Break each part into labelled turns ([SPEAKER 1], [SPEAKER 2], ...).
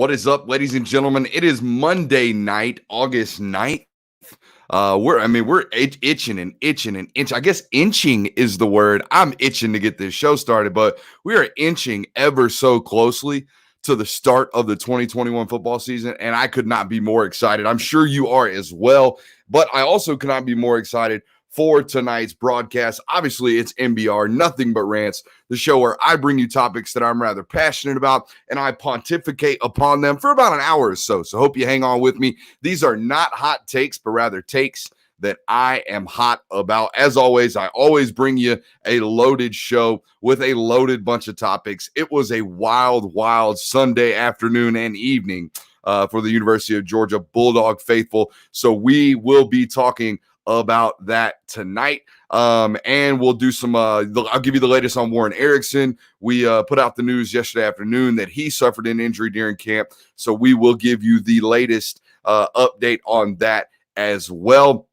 [SPEAKER 1] What is up, ladies and gentlemen? It is Monday night, August 9th. We're itching and itching and itching. I guess inching is the word. I'm itching to get this show started, but we are inching ever so closely to the start of the 2021 football season, and I could not be more excited. I'm sure you are as well, but I also could not be more excited for tonight's broadcast. Obviously, it's MBR, Nothing But Rants, the show where I bring you topics that I'm rather passionate about, and I pontificate upon them for about an hour or so. So hope you hang on with me. These are not hot takes, but rather takes that I am hot about. As always, I always bring you a loaded show with a loaded bunch of topics. It was a wild, wild Sunday afternoon and evening for the University of Georgia Bulldog faithful. So we will be talking about that tonight. And we'll do some, I'll give you the latest on Warren Ericson. We put out the news yesterday afternoon that he suffered an injury during camp. So we will give you the latest update on that as well.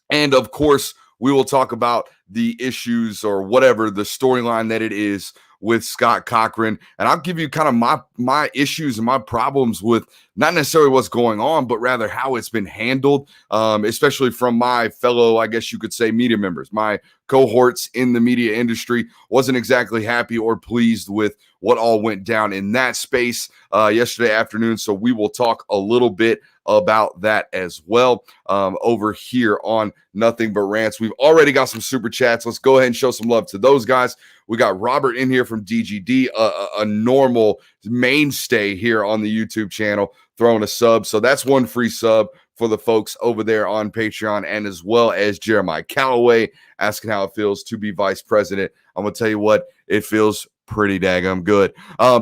[SPEAKER 1] And of course, we will talk about the issues or whatever the storyline that it is with Scott Cochran. And I'll give you kind of my issues and my problems with not necessarily what's going on, but rather how it's been handled, especially from my fellow, I guess you could say, media members. My cohorts in the media industry wasn't exactly happy or pleased with what all went down in that space yesterday afternoon. So we will talk a little bit about that as well over here on Nothing But Rants. We've already got some super chats. Let's go ahead and show some love to those guys. We got Robert in here from DGD, a normal mainstay here on the YouTube channel, throwing a sub. So that's one free sub for the folks over there on Patreon, and as well as Jeremiah Calloway asking how it feels to be vice president. I'm going to tell you what, it feels pretty daggum good.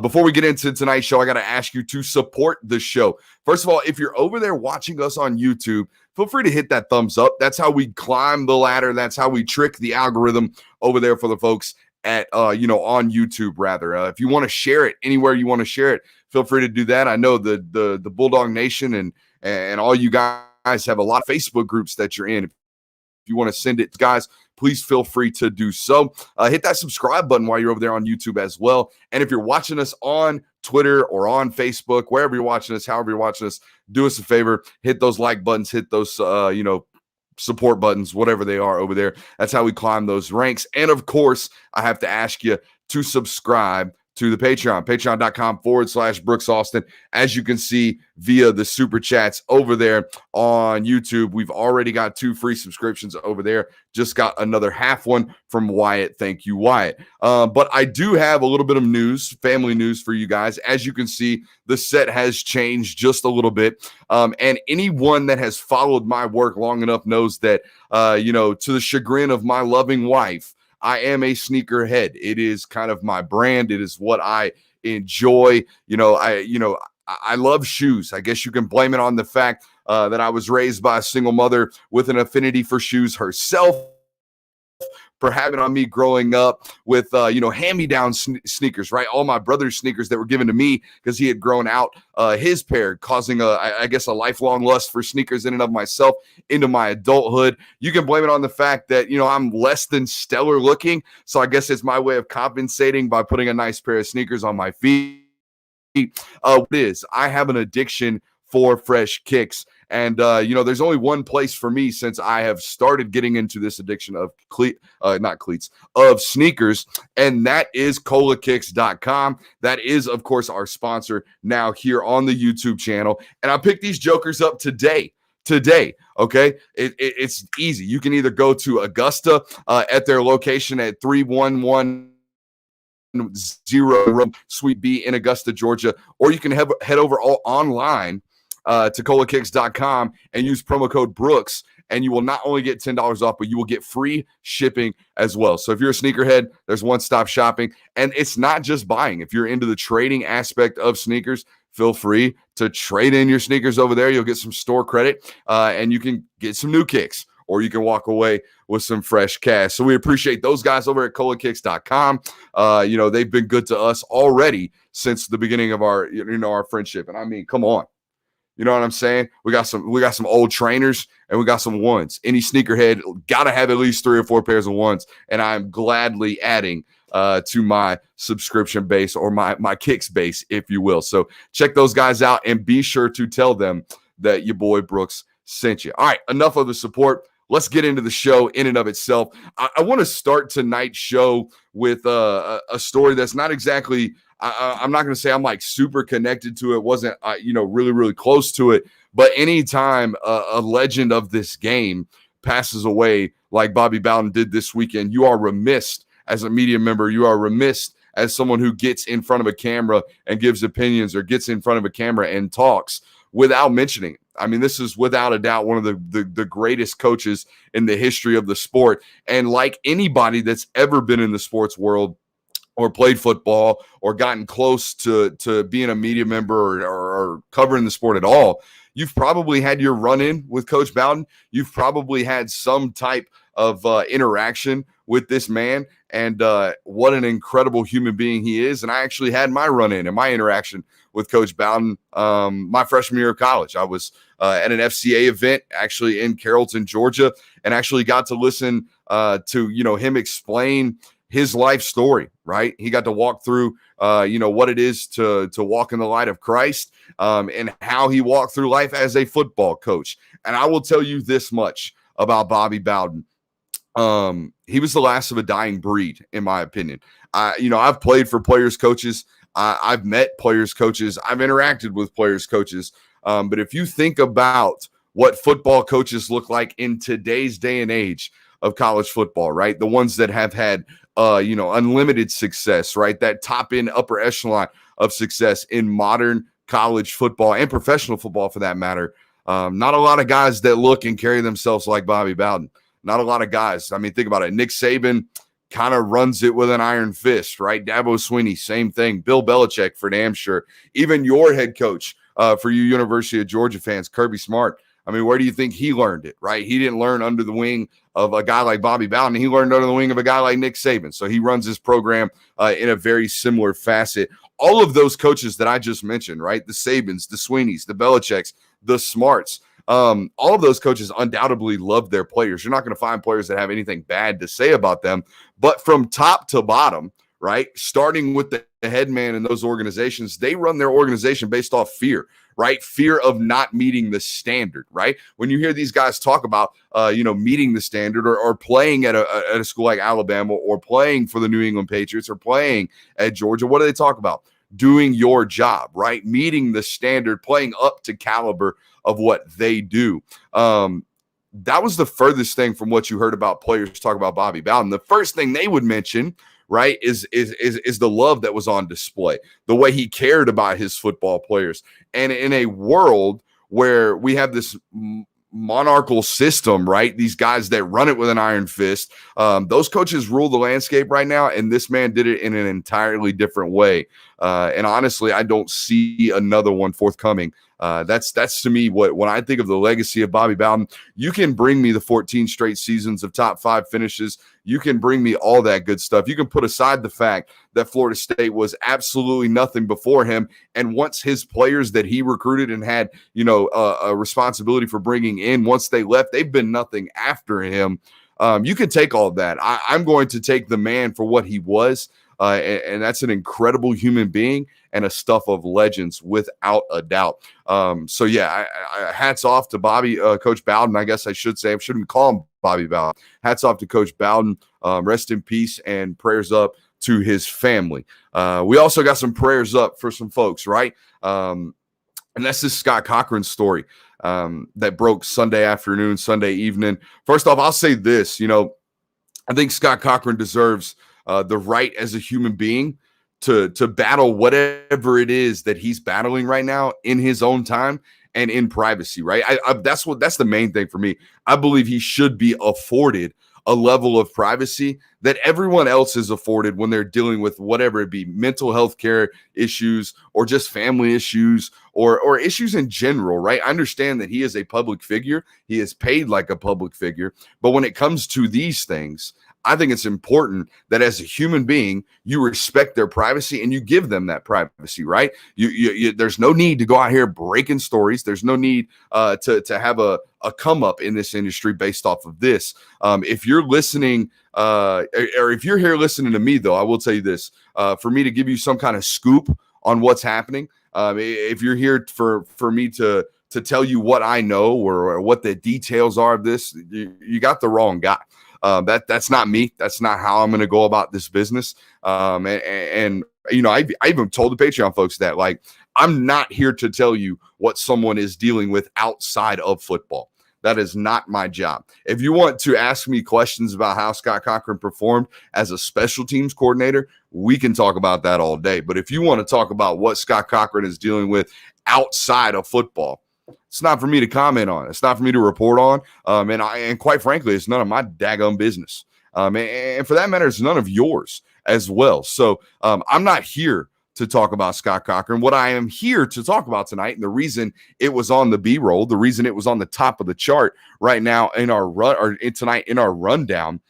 [SPEAKER 1] Before we get into tonight's show, I got to ask you to support the show. First of all, if you're over there watching us on YouTube, feel free to hit that thumbs up. That's how we climb the ladder. That's how we trick the algorithm over there for the folks at on YouTube rather. If you want to share it anywhere you want to share it, feel free to do that. I know the Bulldog Nation and all you guys have a lot of Facebook groups that you're in. If you want to send it, guys, please feel free to do so. Hit that subscribe button while you're over there on YouTube as well. And if you're watching us on Twitter or on Facebook, wherever you're watching us, however you're watching us, do us a favor, hit those like buttons, hit those support buttons, whatever they are over there. That's how we climb those ranks. And of course, I have to ask you to subscribe to the Patreon, patreon.com/Brooks Austin. As you can see via the super chats over there on YouTube, we've already got 2 free subscriptions over there. Just got another half one from Wyatt. Thank you, Wyatt. But I do have a little bit of news, family news for you guys. As you can see, the set has changed just a little bit. And anyone that has followed my work long enough knows that, to the chagrin of my loving wife, I am a sneakerhead. It is kind of my brand. It is what I enjoy. I love shoes. I guess you can blame it on the fact that I was raised by a single mother with an affinity for shoes herself, perhaps on me growing up with, hand-me-down sneakers, right? All my brother's sneakers that were given to me because he had grown out his pair, causing, a lifelong lust for sneakers in and of myself into my adulthood. You can blame it on the fact that, I'm less than stellar looking. So I guess it's my way of compensating by putting a nice pair of sneakers on my feet. What is, I have an addiction for fresh kicks. And, there's only one place for me since I have started getting into this addiction of sneakers, and that is colakicks.com. That is, of course, our sponsor now here on the YouTube channel. And I picked these jokers up today. Okay. It's easy. You can either go to Augusta at their location at 311 Suite B in Augusta, Georgia, or you can head over online to colakicks.com and use promo code Brooks, and you will not only get $10 off, but you will get free shipping as well. So if you're a sneakerhead, there's one-stop shopping, and it's not just buying. If you're into the trading aspect of sneakers, feel free to trade in your sneakers over there. You'll get some store credit, and you can get some new kicks, or you can walk away with some fresh cash. So we appreciate those guys over at colakicks.com. They've been good to us already since the beginning of our friendship. And I mean, come on. You know what I'm saying? We got some old trainers and we got some ones. Any sneakerhead got to have at least 3 or 4 pairs of ones. And I'm gladly adding to my subscription base or my Kicks base, if you will. So check those guys out and be sure to tell them that your boy Brooks sent you. All right, enough of the support. Let's get into the show in and of itself. I want to start tonight's show with a story that's not exactly, I'm not going to say I'm like super connected to it, wasn't, really, really close to it. But anytime a legend of this game passes away like Bobby Bowden did this weekend, you are remiss as a media member. You are remiss as someone who gets in front of a camera and gives opinions or gets in front of a camera and talks without mentioning it. I mean, this is without a doubt one of the greatest coaches in the history of the sport. And like anybody that's ever been in the sports world or played football or gotten close to being a media member or covering the sport at all, you've probably had your run-in with Coach Bowden. You've probably had some type of interaction with this man. And what an incredible human being he is. And I actually had my run-in and my interaction with Coach Bowden my freshman year of college. I was at an FCA event actually in Carrollton, Georgia, and actually got to listen to him explain his life story, right? He got to walk through what it is to walk in the light of Christ and how he walked through life as a football coach. And I will tell you this much about Bobby Bowden. He was the last of a dying breed, in my opinion. I've played for players, coaches. I've met players, coaches. I've interacted with players, coaches. But if you think about what football coaches look like in today's day and age of college football, right? The ones that have had, unlimited success, right? That top end, upper echelon of success in modern college football and professional football for that matter. Not a lot of guys that look and carry themselves like Bobby Bowden. Not a lot of guys. I mean, think about it. Nick Saban kind of runs it with an iron fist, right? Dabo Swinney, same thing. Bill Belichick, for damn sure. Even your head coach, for you University of Georgia fans, Kirby Smart. I mean, where do you think he learned it, right? He didn't learn under the wing of a guy like Bobby Bowden. He learned under the wing of a guy like Nick Saban. So he runs his program in a very similar facet. All of those coaches that I just mentioned, right? The Sabans, the Sweeneys, the Belichicks, the Smarts, all of those coaches undoubtedly love their players. You're not going to find players that have anything bad to say about them. But from top to bottom, right, starting with the head man in those organizations, they run their organization based off fear, right? Fear of not meeting the standard, right? When you hear these guys talk about, meeting the standard or playing at a school like Alabama or playing for the New England Patriots or playing at Georgia, what do they talk about? Doing your job, right? Meeting the standard, playing up to caliber of what they do. That was the furthest thing from what you heard about players talk about Bobby Bowden. The first thing they would mention, right, is the love that was on display, the way he cared about his football players. And in a world where we have this monarchical system, right, these guys that run it with an iron fist, those coaches rule the landscape right now, and this man did it in an entirely different way. And honestly, I don't see another one forthcoming. That's to me when I think of the legacy of Bobby Bowden. You can bring me the 14 straight seasons of top 5 finishes. You can bring me all that good stuff. You can put aside the fact that Florida State was absolutely nothing before him. And once his players that he recruited and had, a responsibility for bringing in, once they left, they've been nothing after him. You can take all of that. I'm going to take the man for what he was. And that's an incredible human being and a stuff of legends without a doubt. So yeah, hats off to Bobby, Coach Bowden. I guess I should say, I shouldn't call him Bobby Bowden. Hats off to Coach Bowden. Rest in peace and prayers up to his family. We also got some prayers up for some folks, right? And that's this Scott Cochran story that broke Sunday afternoon, Sunday evening. First off, I'll say this, I think Scott Cochran deserves the right as a human being to battle whatever it is that he's battling right now in his own time and in privacy, right? That's the main thing for me. I believe he should be afforded a level of privacy that everyone else is afforded when they're dealing with whatever it be, mental health care issues or just family issues or issues in general, right? I understand that he is a public figure. He is paid like a public figure. But when it comes to these things, I think it's important that as a human being, you respect their privacy and you give them that privacy, right? There's no need to go out here breaking stories. There's no need to have a come up in this industry based off of this. If you're listening, or if you're here listening to me, though, I will tell you this: for me to give you some kind of scoop on what's happening, if you're here for me to tell you what I know or what the details are of this, you got the wrong guy. That's not me. That's not how I'm going to go about this business. And I even told the Patreon folks that, like, I'm not here to tell you what someone is dealing with outside of football. That is not my job. If you want to ask me questions about how Scott Cochran performed as a special teams coordinator, we can talk about that all day. But if you want to talk about what Scott Cochran is dealing with outside of football, it's not for me to comment on. It's not for me to report on. And quite frankly, it's none of my daggum business. And for that matter, it's none of yours as well. So I'm not here to talk about Scott Cochran. What I am here to talk about tonight, and the reason it was on the B-roll, the reason it was on the top of the chart right now in our run, or tonight in our rundown,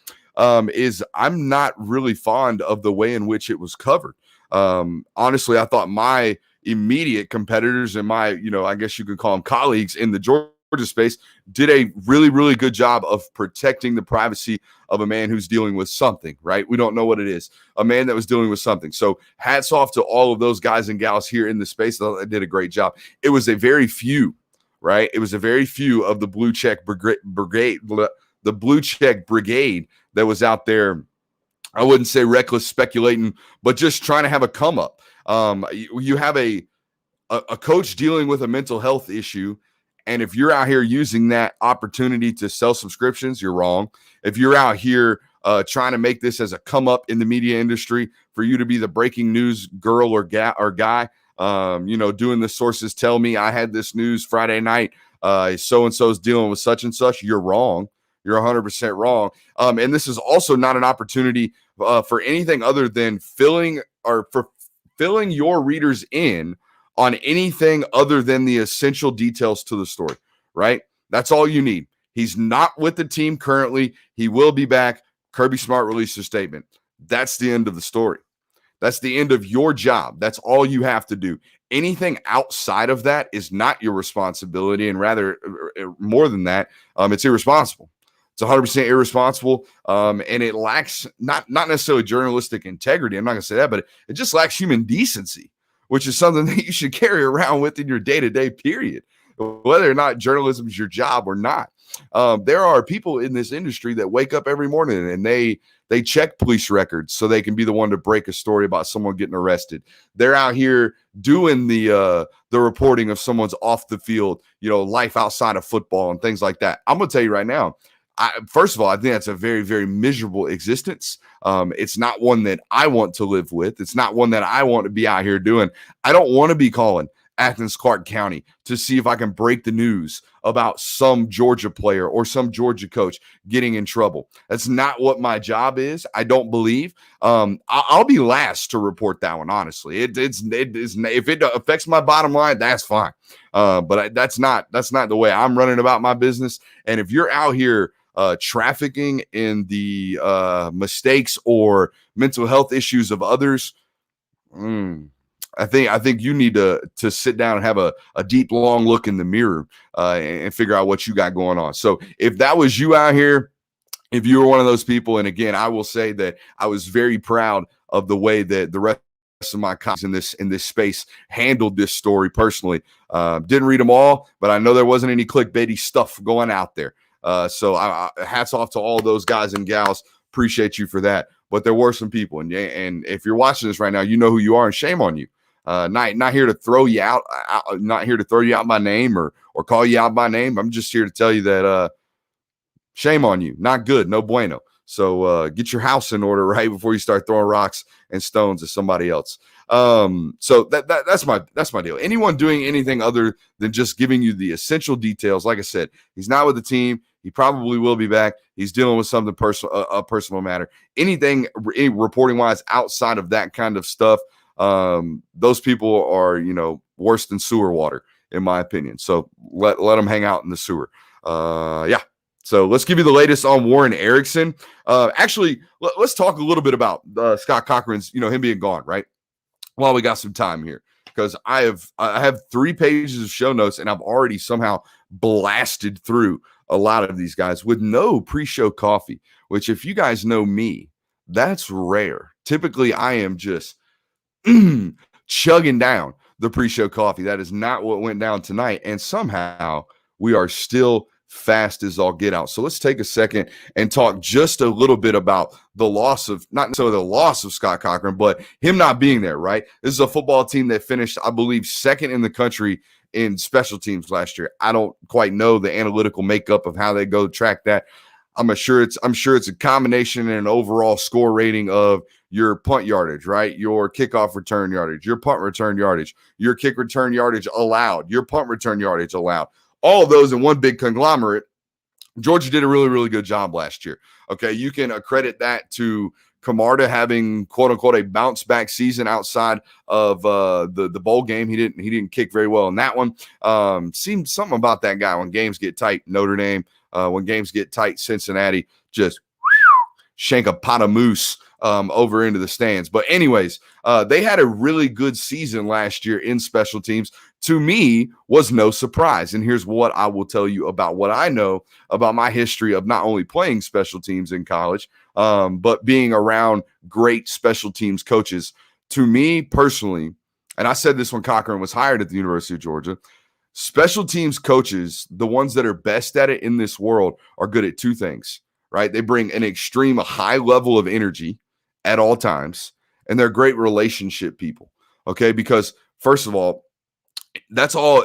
[SPEAKER 1] is I'm not really fond of the way in which it was covered. Honestly, I thought my immediate competitors and my, I guess you could call them colleagues in the Georgia space did a really, really good job of protecting the privacy of a man who's dealing with something, right? We don't know what it is. A man that was dealing with something. So hats off to all of those guys and gals here in the space that did a great job. It was a very few, right? It was a very few of the blue check brigade, the blue check brigade that was out there. I wouldn't say reckless speculating, but just trying to have a come up. You have a coach dealing with a mental health issue, and if you're out here using that opportunity to sell subscriptions, you're wrong. If you're out here trying to make this as a come up in the media industry for you to be the breaking news girl or guy, doing the sources tell me I had this news Friday night, so-and-so is dealing with such and such, you're wrong. You're 100% wrong. And this is also not an opportunity for anything other than filling your readers in on anything other than the essential details to the story, right? That's all you need. He's not with the team currently. He will be back. Kirby Smart released a statement. That's the end of the story. That's the end of your job. That's all you have to do. Anything outside of that is not your responsibility, and rather, more than that, it's irresponsible. It's 100% irresponsible, and it lacks not necessarily journalistic integrity. I'm not going to say that, but it just lacks human decency, which is something that you should carry around with in your day-to-day period, whether or not journalism is your job or not. There are people in this industry that wake up every morning and they check police records so they can be the one to break a story about someone getting arrested. They're out here doing the reporting of someone's off the field, life outside of football and things like that. I'm going to tell you right now, first of all, I think that's a very, very miserable existence. It's not one that I want to live with. It's not one that I want to be out here doing. I don't want to be calling Athens, Clark County to see if I can break the news about some Georgia player or some Georgia coach getting in trouble. That's not what my job is. I don't believe. I'll be last to report that one, honestly. It is if it affects my bottom line, that's fine. But that's not the way I'm running about my business. And if you're out here trafficking in the mistakes or mental health issues of others, I think you need to sit down and have a deep, long look in the mirror and figure out what you got going on. So if that was you out here, if you were one of those people, and again, I will say that I was very proud of the way that the rest of my colleagues in this space handled this story personally. Didn't read them all, but I know there wasn't any clickbaity stuff going out there. So hats off to all those guys and gals. Appreciate you for that. But there were some people, and if you're watching this right now, you know who you are, and shame on you. Not here to throw you out. Not here to throw you out by name or call you out by name. I'm just here to tell you that shame on you. Not good. No bueno. So get your house in order right before you start throwing rocks and stones at somebody else. So that's my deal. Anyone doing anything other than just giving you the essential details, like I said, he's not with the team. He probably will be back. He's dealing with something personal, a personal matter. Any reporting wise outside of that kind of stuff, those people are, worse than sewer water, in my opinion. So let them hang out in the sewer. Yeah. So let's give you the latest on Warren Ericson. Actually, let's talk a little bit about Scott Cochran's, him being gone, right? While we got some time here, because I have 3 pages of show notes, and I've already somehow blasted through a lot of these guys with no pre-show coffee, which, if you guys know me, that's rare. Typically, I am just chugging down the pre-show coffee. That is not what went down tonight, and somehow we are still fast as all get out. So let's take a second and talk just a little bit about the loss of, not necessarily the loss of Scott Cochran, but him not being there, right? This is a football team that finished, I believe, second in the country in special teams last year. I don't quite know the analytical makeup of how they go track that. I'm sure it's a combination and an overall score rating of your punt yardage, right? Your kickoff return yardage, your punt return yardage, your kick return yardage allowed, your punt return yardage allowed. All of those in one big conglomerate. Georgia did a really, really good job last year. Okay, you can accredit that to Camarda having, quote unquote, a bounce back season outside of the bowl game. He didn't kick very well in that one. Seemed something about that guy when games get tight. Notre Dame, when games get tight, Cincinnati just shank a pot of moose over into the stands. But anyways, they had a really good season last year in special teams. To me, was no surprise. And here's what I will tell you about what I know about my history of not only playing special teams in college, but being around great special teams coaches. To me personally, and I said this when Cochran was hired at the University of Georgia, special teams coaches, the ones that are best at it in this world, are good at 2 things, right? They bring an extreme high level of energy at all times, and they're great relationship people. Okay, because first of all, that's all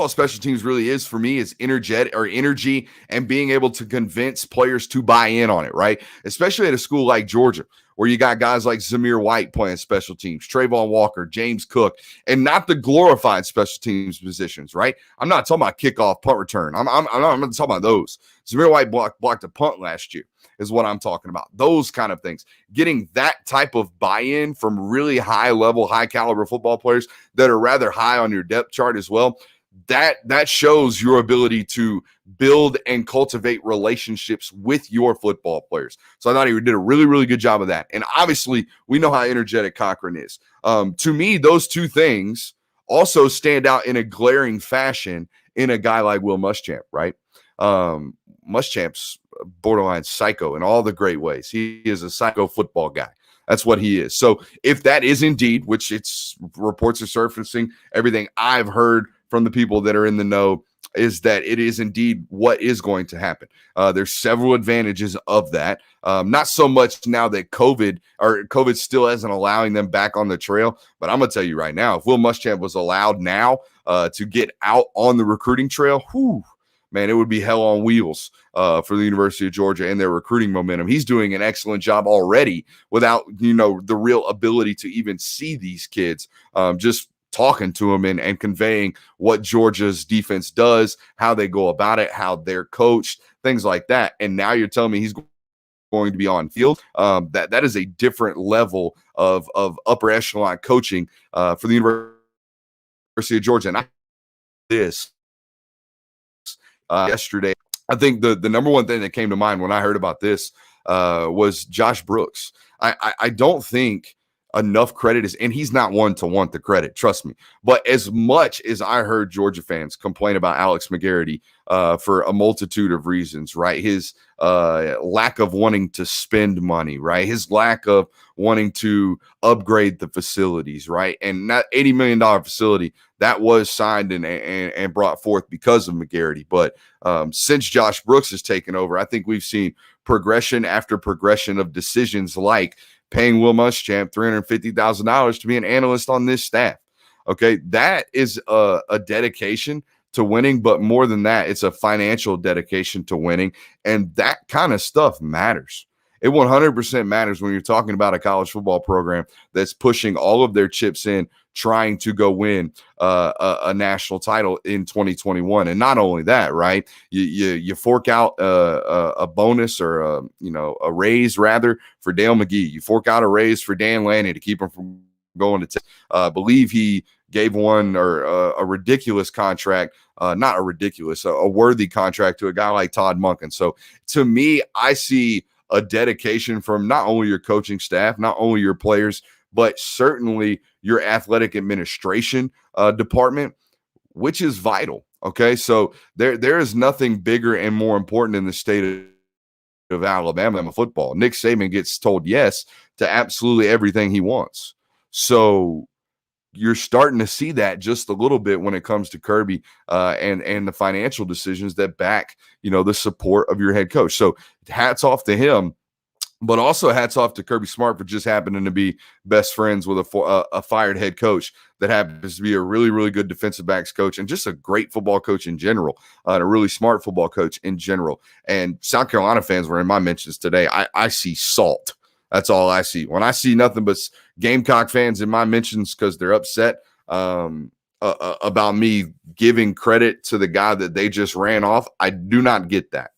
[SPEAKER 1] special teams really is for me, is energy and being able to convince players to buy in on it, right? Especially at a school like Georgia, where you got guys like Zamir White playing special teams, Trayvon Walker, James Cook, and not the glorified special teams positions, right? I'm not talking about kickoff, punt return. I'm not talking about those. Zamir White blocked a punt last year is what I'm talking about. Those kind of things. Getting that type of buy-in from really high-level, high-caliber football players that are rather high on your depth chart as well, that shows your ability to build and cultivate relationships with your football players. So I thought he did a really, really good job of that. And obviously, we know how energetic Cochran is. To me, those 2 things also stand out in a glaring fashion in a guy like Will Muschamp, right? Muschamp's borderline psycho in all the great ways. He is a psycho football guy. That's what he is. So if that is indeed, which it's reports are surfacing, everything I've heard from the people that are in the know is that it is indeed what is going to happen. There's several advantages of that. Not so much now that COVID still isn't allowing them back on the trail. But I'm going to tell you right now, if Will Muschamp was allowed now to get out on the recruiting trail, man, it would be hell on wheels for the University of Georgia and their recruiting momentum. He's doing an excellent job already without, the real ability to even see these kids, just talking to them and conveying what Georgia's defense does, how they go about it, how they're coached, things like that. And now you're telling me he's going to be on field. That is a different level of upper echelon coaching for the University of Georgia. And this yesterday, I think the number one thing that came to mind when I heard about this was Josh Brooks. I don't think enough credit is, and he's not one to want the credit, trust me. But as much as I heard Georgia fans complain about Alex McGarity for a multitude of reasons, right? His lack of wanting to spend money, right? His lack of wanting to upgrade the facilities, right? And that $80 million facility that was signed and brought forth because of McGarity. But since Josh Brooks has taken over, I think we've seen progression after progression of decisions like paying Will Muschamp $350,000 to be an analyst on this staff. Okay, that is a dedication to winning, but more than that, it's a financial dedication to winning, and that kind of stuff matters. It 100% matters when you're talking about a college football program that's pushing all of their chips in, trying to go win a national title in 2021. And not only that, right? You fork out a bonus or a raise rather for Dale McGee. You fork out a raise for Dan Lanning to keep him from going to believe he gave one or a ridiculous contract, not a ridiculous, a worthy contract to a guy like Todd Monken. So to me, I see a dedication from not only your coaching staff, not only your players, but certainly your athletic administration department, which is vital. Okay, so there is nothing bigger and more important in the state of Alabama football. Nick Saban gets told yes to absolutely everything he wants. So you're starting to see that just a little bit when it comes to Kirby and the financial decisions that back, the support of your head coach. So hats off to him. But also hats off to Kirby Smart for just happening to be best friends with a fired head coach that happens to be a really, really good defensive backs coach and just a great football coach in general, and a really smart football coach in general. And South Carolina fans were in my mentions today. I see salt. That's all I see. When I see nothing but Gamecock fans in my mentions because they're upset about me giving credit to the guy that they just ran off, I do not get that.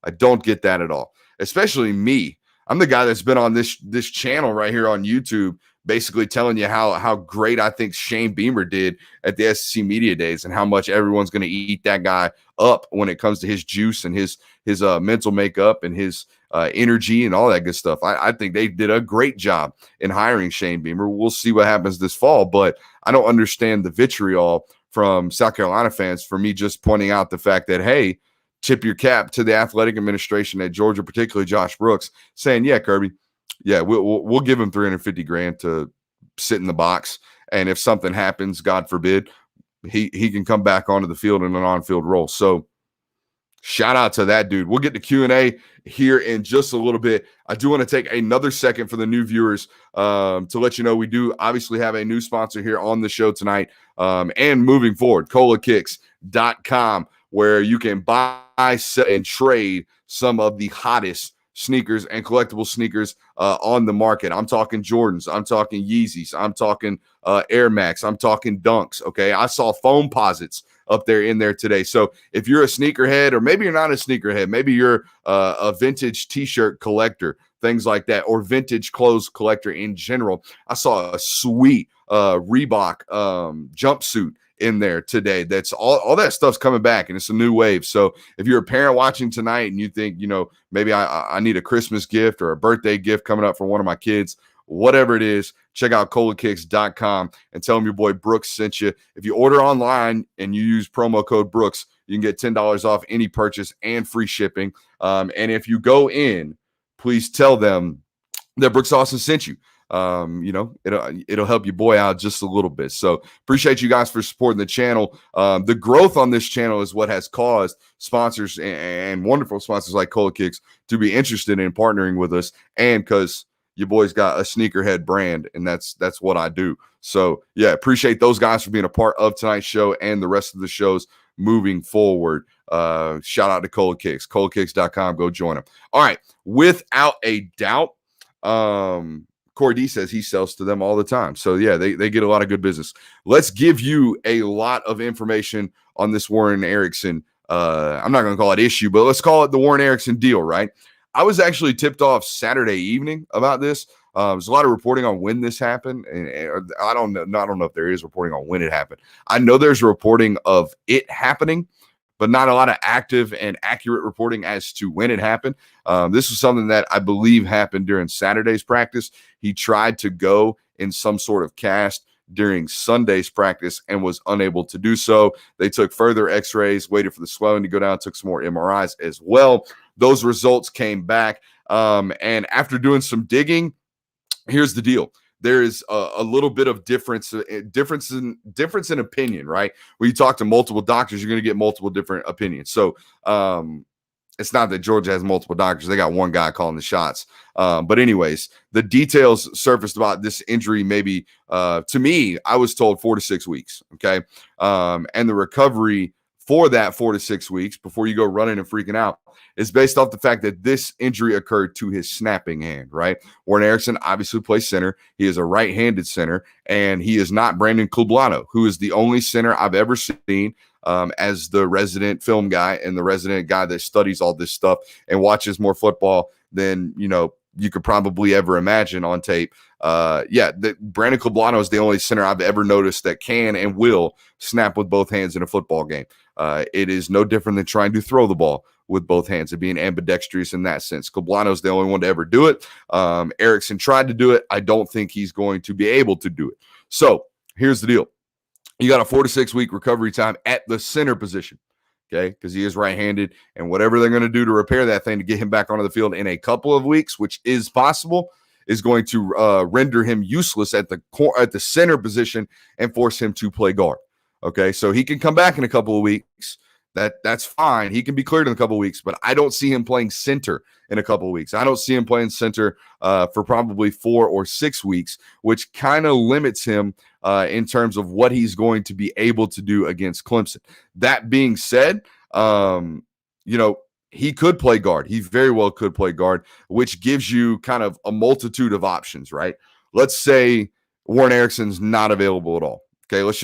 [SPEAKER 1] I don't get that at all, especially me. I'm the guy that's been on this channel right here on YouTube, basically telling you how great I think Shane Beamer did at the SEC Media Days and how much everyone's going to eat that guy up when it comes to his juice and his mental makeup and his energy and all that good stuff. I think they did a great job in hiring Shane Beamer. We'll see what happens this fall, but I don't understand the vitriol from South Carolina fans for me just pointing out the fact that, hey, tip your cap to the athletic administration at Georgia, particularly Josh Brooks, saying, yeah, Kirby, yeah, we'll give him $350,000 to sit in the box. And if something happens, God forbid, he can come back onto the field in an on-field role. So shout out to that dude. We'll get to Q&A here in just a little bit. I do want to take another second for the new viewers to let you know we do obviously have a new sponsor here on the show tonight and moving forward, colakicks.com, where you can buy, sell, and trade some of the hottest sneakers and collectible sneakers on the market. I'm talking Jordans. I'm talking Yeezys. I'm talking Air Max. I'm talking Dunks. Okay. I saw foam posits up there in there today. So if you're a sneakerhead, or maybe you're not a sneakerhead, maybe you're a vintage t-shirt collector, things like that, or vintage clothes collector in general, I saw a sweet Reebok jumpsuit in there today. That's all that stuff's coming back, and it's a new wave. So if you're a parent watching tonight and you think, maybe I need a Christmas gift or a birthday gift coming up for one of my kids, whatever it is, check out colakicks.com and tell them your boy Brooks sent you. If you order online and you use promo code Brooks, you can get $10 off any purchase and free shipping. And if you go in, please tell them that Brooks Austin sent you. It'll help your boy out just a little bit. So appreciate you guys for supporting the channel. The growth on this channel is what has caused sponsors and wonderful sponsors like Cola Kicks to be interested in partnering with us. And because your boy's got a sneakerhead brand, and that's what I do. So yeah, appreciate those guys for being a part of tonight's show and the rest of the shows moving forward. Shout out to Cola Kicks, colakicks.com. Go join them. All right. Without a doubt, Corey D says he sells to them all the time. So yeah, they get a lot of good business. Let's give you a lot of information on this Warren Ericson. I'm not going to call it issue, but let's call it the Warren Ericson deal, right? I was actually tipped off Saturday evening about this. There's a lot of reporting on when this happened, and I don't know if there is reporting on when it happened. I know there's reporting of it happening, but not a lot of active and accurate reporting as to when it happened. This was something that I believe happened during Saturday's practice. He tried to go in some sort of cast during Sunday's practice and was unable to do so. They took further x-rays, waited for the swelling to go down, took some more MRIs as well. Those results came back. And after doing some digging, here's the deal. There is a little bit of difference in opinion, right? When you talk to multiple doctors, you're going to get multiple different opinions. So it's not that Georgia has multiple doctors. They got one guy calling the shots. But anyways, the details surfaced about this injury, maybe to me, I was told 4 to 6 weeks. Okay. And the recovery for that 4 to 6 weeks before you go running and freaking out is based off the fact that this injury occurred to his snapping hand, right? Warren Ericson obviously plays center. He is a right-handed center, and he is not Brandon Cublano, who is the only center I've ever seen as the resident film guy and the resident guy that studies all this stuff and watches more football than, you could probably ever imagine on tape. Brandon Cablano is the only center I've ever noticed that can and will snap with both hands in a football game. It is no different than trying to throw the ball with both hands and being ambidextrous in that sense. Cablano's the only one to ever do it. Ericson tried to do it. I don't think he's going to be able to do it. So here's the deal. You got a 4 to 6 week recovery time at the center position, okay, because he is right-handed, and whatever they're going to do to repair that thing to get him back onto the field in a couple of weeks, which is possible, is going to render him useless at the center position and force him to play guard. Okay, so he can come back in a couple of weeks. That's fine. He can be cleared in a couple of weeks, but I don't see him playing center in a couple of weeks. I don't see him playing center for probably 4 or 6 weeks, which kind of limits him in terms of what he's going to be able to do against Clemson. That being said, he could play guard. He very well could play guard, which gives you kind of a multitude of options, right? Let's say Warren Ericson's not available at all. Okay, let's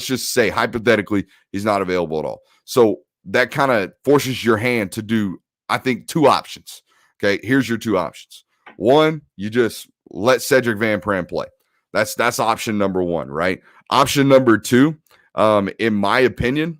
[SPEAKER 1] just say hypothetically he's not available at all. So that kind of forces your hand to do, I think, 2 options. Okay, here's your 2 options. One, you just let Cedric Van Pran play. That's option number 1, right? Option number 2, in my opinion,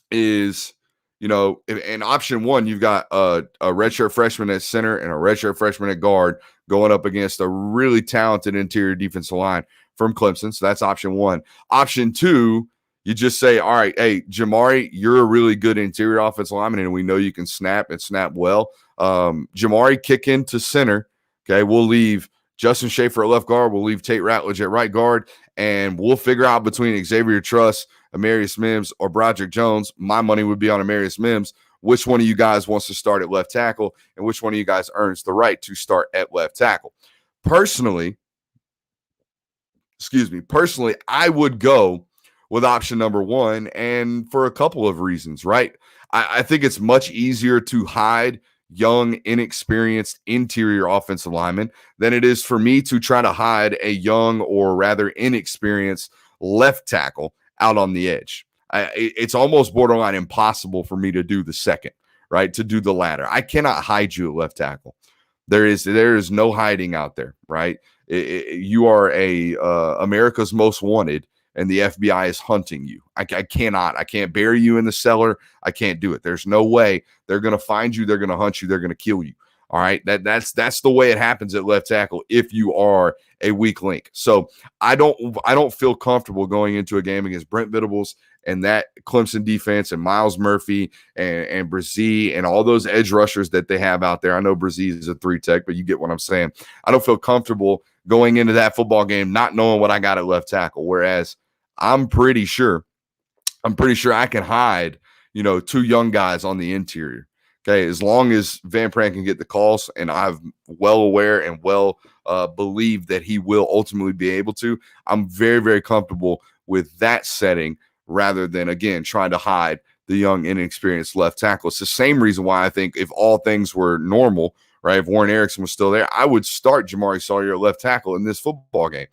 [SPEAKER 1] is, in option 1, you've got a redshirt freshman at center and a redshirt freshman at guard going up against a really talented interior defensive line from Clemson. So that's option 1. Option 2, you just say, all right, hey, Jamari, you're a really good interior offensive lineman, and we know you can snap and snap well. Jamari, kick into center. Okay, we'll leave Justin Schaefer at left guard. We'll leave Tate Ratledge at right guard, and we'll figure out between Xavier Truss, Amarius Mims, or Broderick Jones. My money would be on Amarius Mims. Which one of you guys wants to start at left tackle, and which one of you guys earns the right to start at left tackle? Personally, I would go with option number 1, and for a couple of reasons, right? I think it's much easier to hide young, inexperienced interior offensive linemen than it is for me to try to hide a young or rather inexperienced left tackle out on the edge. It's almost borderline impossible for me to do the second, right? To do the latter. I cannot hide you at left tackle. There is no hiding out there, right? You are America's Most Wanted, and the FBI is hunting you. I can't bury you in the cellar. I can't do it. There's no way. They're going to find you. They're going to hunt you. They're going to kill you. All right. That's the way it happens at left tackle if you are a weak link. So I don't feel comfortable going into a game against Brent Venables and that Clemson defense and Miles Murphy and Brzee and all those edge rushers that they have out there. I know Brzee is a 3-tech, but you get what I'm saying. I don't feel comfortable going into that football game not knowing what I got at left tackle, whereas I'm pretty sure I can hide, 2 young guys on the interior. Okay, as long as Van Pran can get the calls, and I'm well aware and believe that he will ultimately be able to, I'm very, very comfortable with that setting rather than, again, trying to hide the young, inexperienced left tackle. It's the same reason why I think if all things were normal, right, if Warren Ericson was still there, I would start Jamari Sawyer at left tackle in this football game.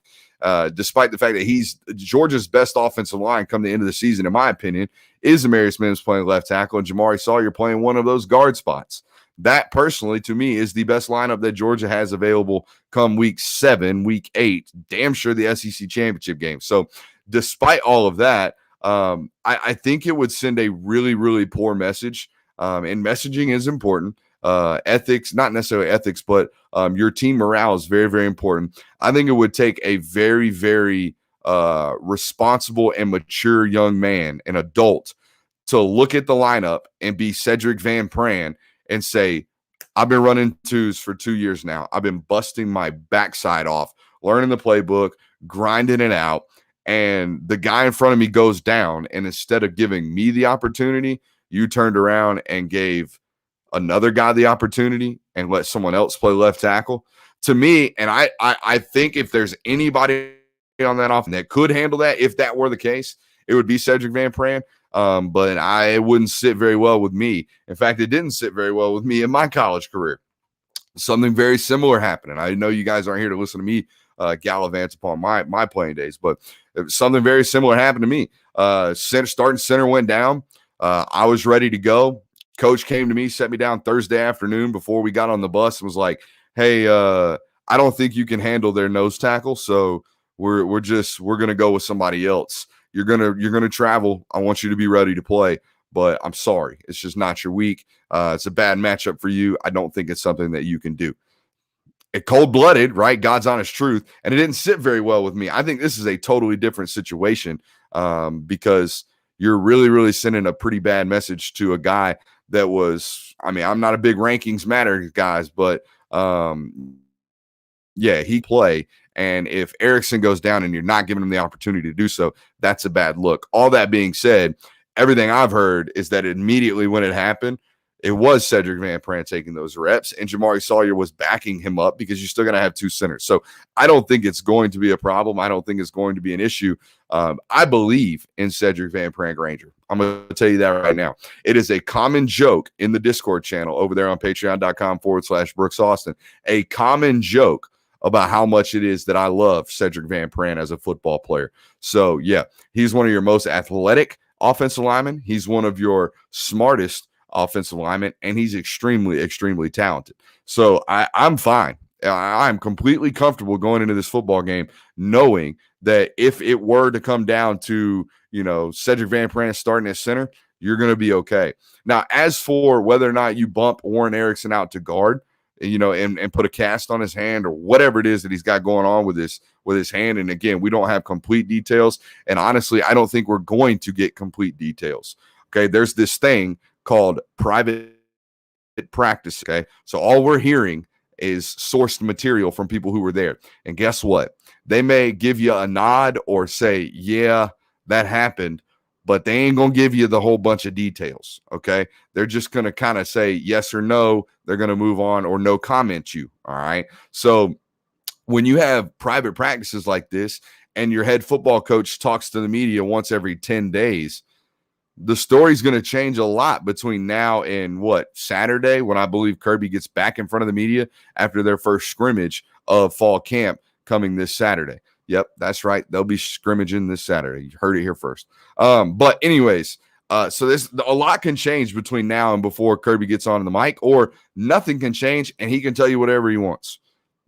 [SPEAKER 1] Despite the fact that he's Georgia's best offensive line come the end of the season, in my opinion, is Amarius Mims playing left tackle and Jamari Sawyer playing one of those guard spots. That, personally, to me, is the best lineup that Georgia has available come week 7, week 8, damn sure the SEC championship game. So despite all of that, I think it would send a really, really poor message, and messaging is important. Ethics, not necessarily ethics, but your team morale is very, very important. I think it would take a very, very responsible and mature young man, an adult, to look at the lineup and be Cedric Van Pran and say, I've been running 2s for 2 years now. I've been busting my backside off, learning the playbook, grinding it out, and the guy in front of me goes down, and instead of giving me the opportunity, you turned around and gave another guy the opportunity and let someone else play left tackle. To me, and I think if there's anybody on that offense that could handle that, if that were the case, it would be Cedric Van Pran. But it wouldn't sit very well with me. In fact, it didn't sit very well with me in my college career. Something very similar happened. And I know you guys aren't here to listen to me gallivant upon my playing days, but something very similar happened to me. Starting center went down. I was ready to go. Coach came to me, set me down Thursday afternoon before we got on the bus and was like, hey, I don't think you can handle their nose tackle, so we're gonna go with somebody else. You're gonna travel. I want you to be ready to play, but I'm sorry, it's just not your week. It's a bad matchup for you. I don't think it's something that you can do. It cold-blooded, right? God's honest truth, and it didn't sit very well with me. I think this is a totally different situation because you're really, really sending a pretty bad message to a guy that was. I mean, I'm not a big rankings matter guys, but yeah, he play. And if Ericson goes down and you're not giving him the opportunity to do so, that's a bad look. All that being said, everything I've heard is that immediately when it happened, it was Cedric Van Pran taking those reps, and Jamari Sawyer was backing him up because you're still going to have two centers. So I don't think it's going to be a problem. I don't think it's going to be an issue. I believe in Cedric Van Pran Granger. I'm going to tell you that right now. It is a common joke in the Discord channel over there on patreon.com/Brooks Austin. A common joke about how much it is that I love Cedric Van Pran as a football player. So, yeah, he's one of your most athletic offensive linemen. He's one of your smartest offensive linemen, and he's extremely, extremely talented. So I'm fine. I'm completely comfortable going into this football game knowing that if it were to come down to, Cedric Van Pran starting at center, you're going to be okay. Now, as for whether or not you bump Warren Ericson out to guard, and put a cast on his hand or whatever it is that he's got going on with his hand. And again, we don't have complete details. And honestly, I don't think we're going to get complete details. Okay. There's this thing called private practice. Okay. So all we're hearing is sourced material from people who were there. And guess what? They may give you a nod or say, yeah, that happened, but they ain't going to give you the whole bunch of details, okay? They're just going to kind of say yes or no. They're going to move on or no comment you, all right? So when you have private practices like this and your head football coach talks to the media once every 10 days, the story's going to change a lot between now and Saturday, when I believe Kirby gets back in front of the media after their first scrimmage of fall camp coming this Saturday. Yep, that's right. They'll be scrimmaging this Saturday. You heard it here first. But anyways, so a lot can change between now and before Kirby gets on the mic, or nothing can change and he can tell you whatever he wants.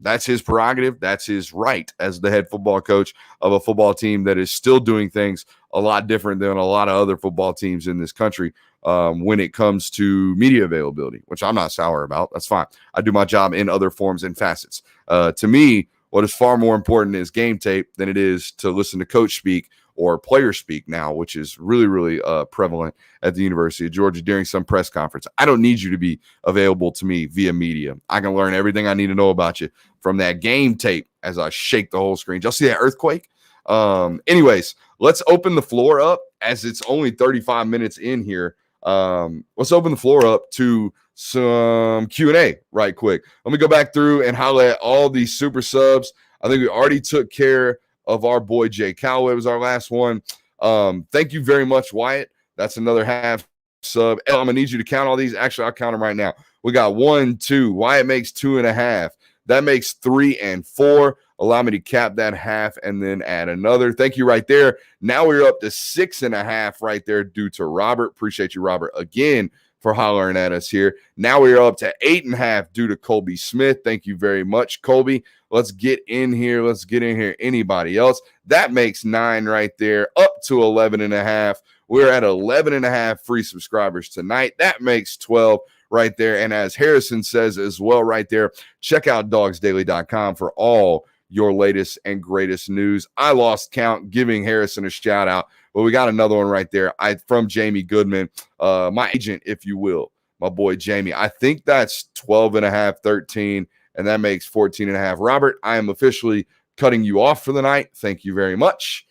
[SPEAKER 1] That's his prerogative. That's his right as the head football coach of a football team that is still doing things a lot different than a lot of other football teams in this country when it comes to media availability, which I'm not sour about. That's fine. I do my job in other forms and facets. To me, what is far more important is game tape than it is to listen to coach speak or player speak now, which is really, really prevalent at the University of Georgia during some press conference. I don't need you to be available to me via media. I can learn everything I need to know about you from that game tape as I shake the whole screen. Y'all see that earthquake? Anyways, let's open the floor up as it's only 35 minutes in here. Let's open the floor up to some Q&A right quick. Let me go back through and highlight all these super subs. I think we already took care of our boy Jay Calloway. Was our last one. Thank you very much, Wyatt. That's another half sub. I'm gonna need you to count all these. Actually, I'll count them right now. We got 1, 2. Wyatt makes 2.5. That makes 3 and 4. Allow me to cap that half and then add another. Thank you right there. Now we're up to 6.5 right there due to Robert. Appreciate you, Robert, again for hollering at us here. Now we're up to 8.5 due to Colby Smith. Thank you very much, Colby. Let's get in here. Let's get in here. Anybody else? That makes 9 right there, up to 11.5. We're at 11.5 free subscribers tonight. That makes 12 right there. And as Harrison says as well right there, check out dogsdaily.com for all your latest and greatest news. I lost count giving Harrison a shout out, but we got another one right there. From Jamie Goodman, my agent, if you will, my boy Jamie. I think that's 12.5, 13, and that makes 14.5. Robert, I am officially cutting you off for the night. Thank you very much.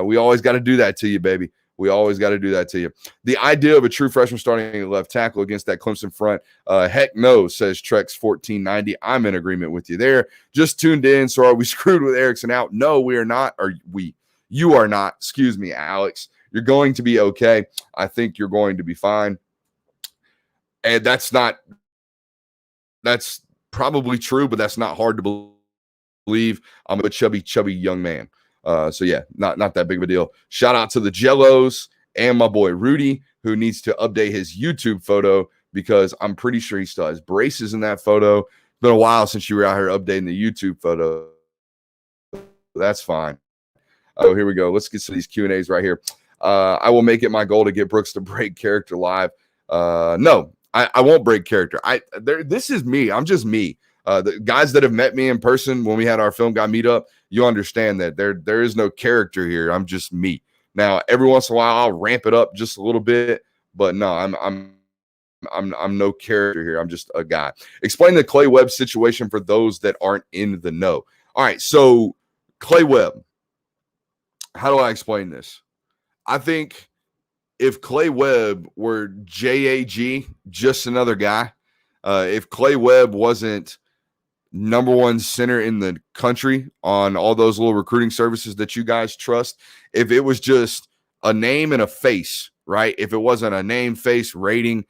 [SPEAKER 1] We always got to do that to you, baby. We always got to do that to you. The idea of a true freshman starting at left tackle against that Clemson front, heck no, says Trex 1490. I'm in agreement with you there. Just tuned in. So are we screwed with Ericson out? No, we are not. You are not. Excuse me, Alex. You're going to be okay. I think you're going to be fine. And that's probably true, but that's not hard to believe. I'm a chubby young man. So yeah, not that big of a deal. Shout out to the Jellos and my boy Rudy, who needs to update his YouTube photo because I'm pretty sure he still has braces in that photo. been a while since you were out here updating the YouTube photo. That's fine. Oh, here we go. Let's get to these Q&As right here. I will make it my goal to get Brooks to break character live. No, I won't break character. This is me. I'm just me. The guys that have met me in person when we had our film guy meetup, you understand that there is no character here. I'm just me. Now, every once in a while, I'll ramp it up just a little bit, but no, I'm no character here. I'm just a guy. Explain the Clay Webb situation for those that aren't in the know. All right, so Clay Webb. How do I explain this? I think if Clay Webb were JAG, just another guy, if Clay Webb wasn't #1 center in the country on all those little recruiting services that you guys trust, if it was just a name and a face, right? If it wasn't a name, face, rating,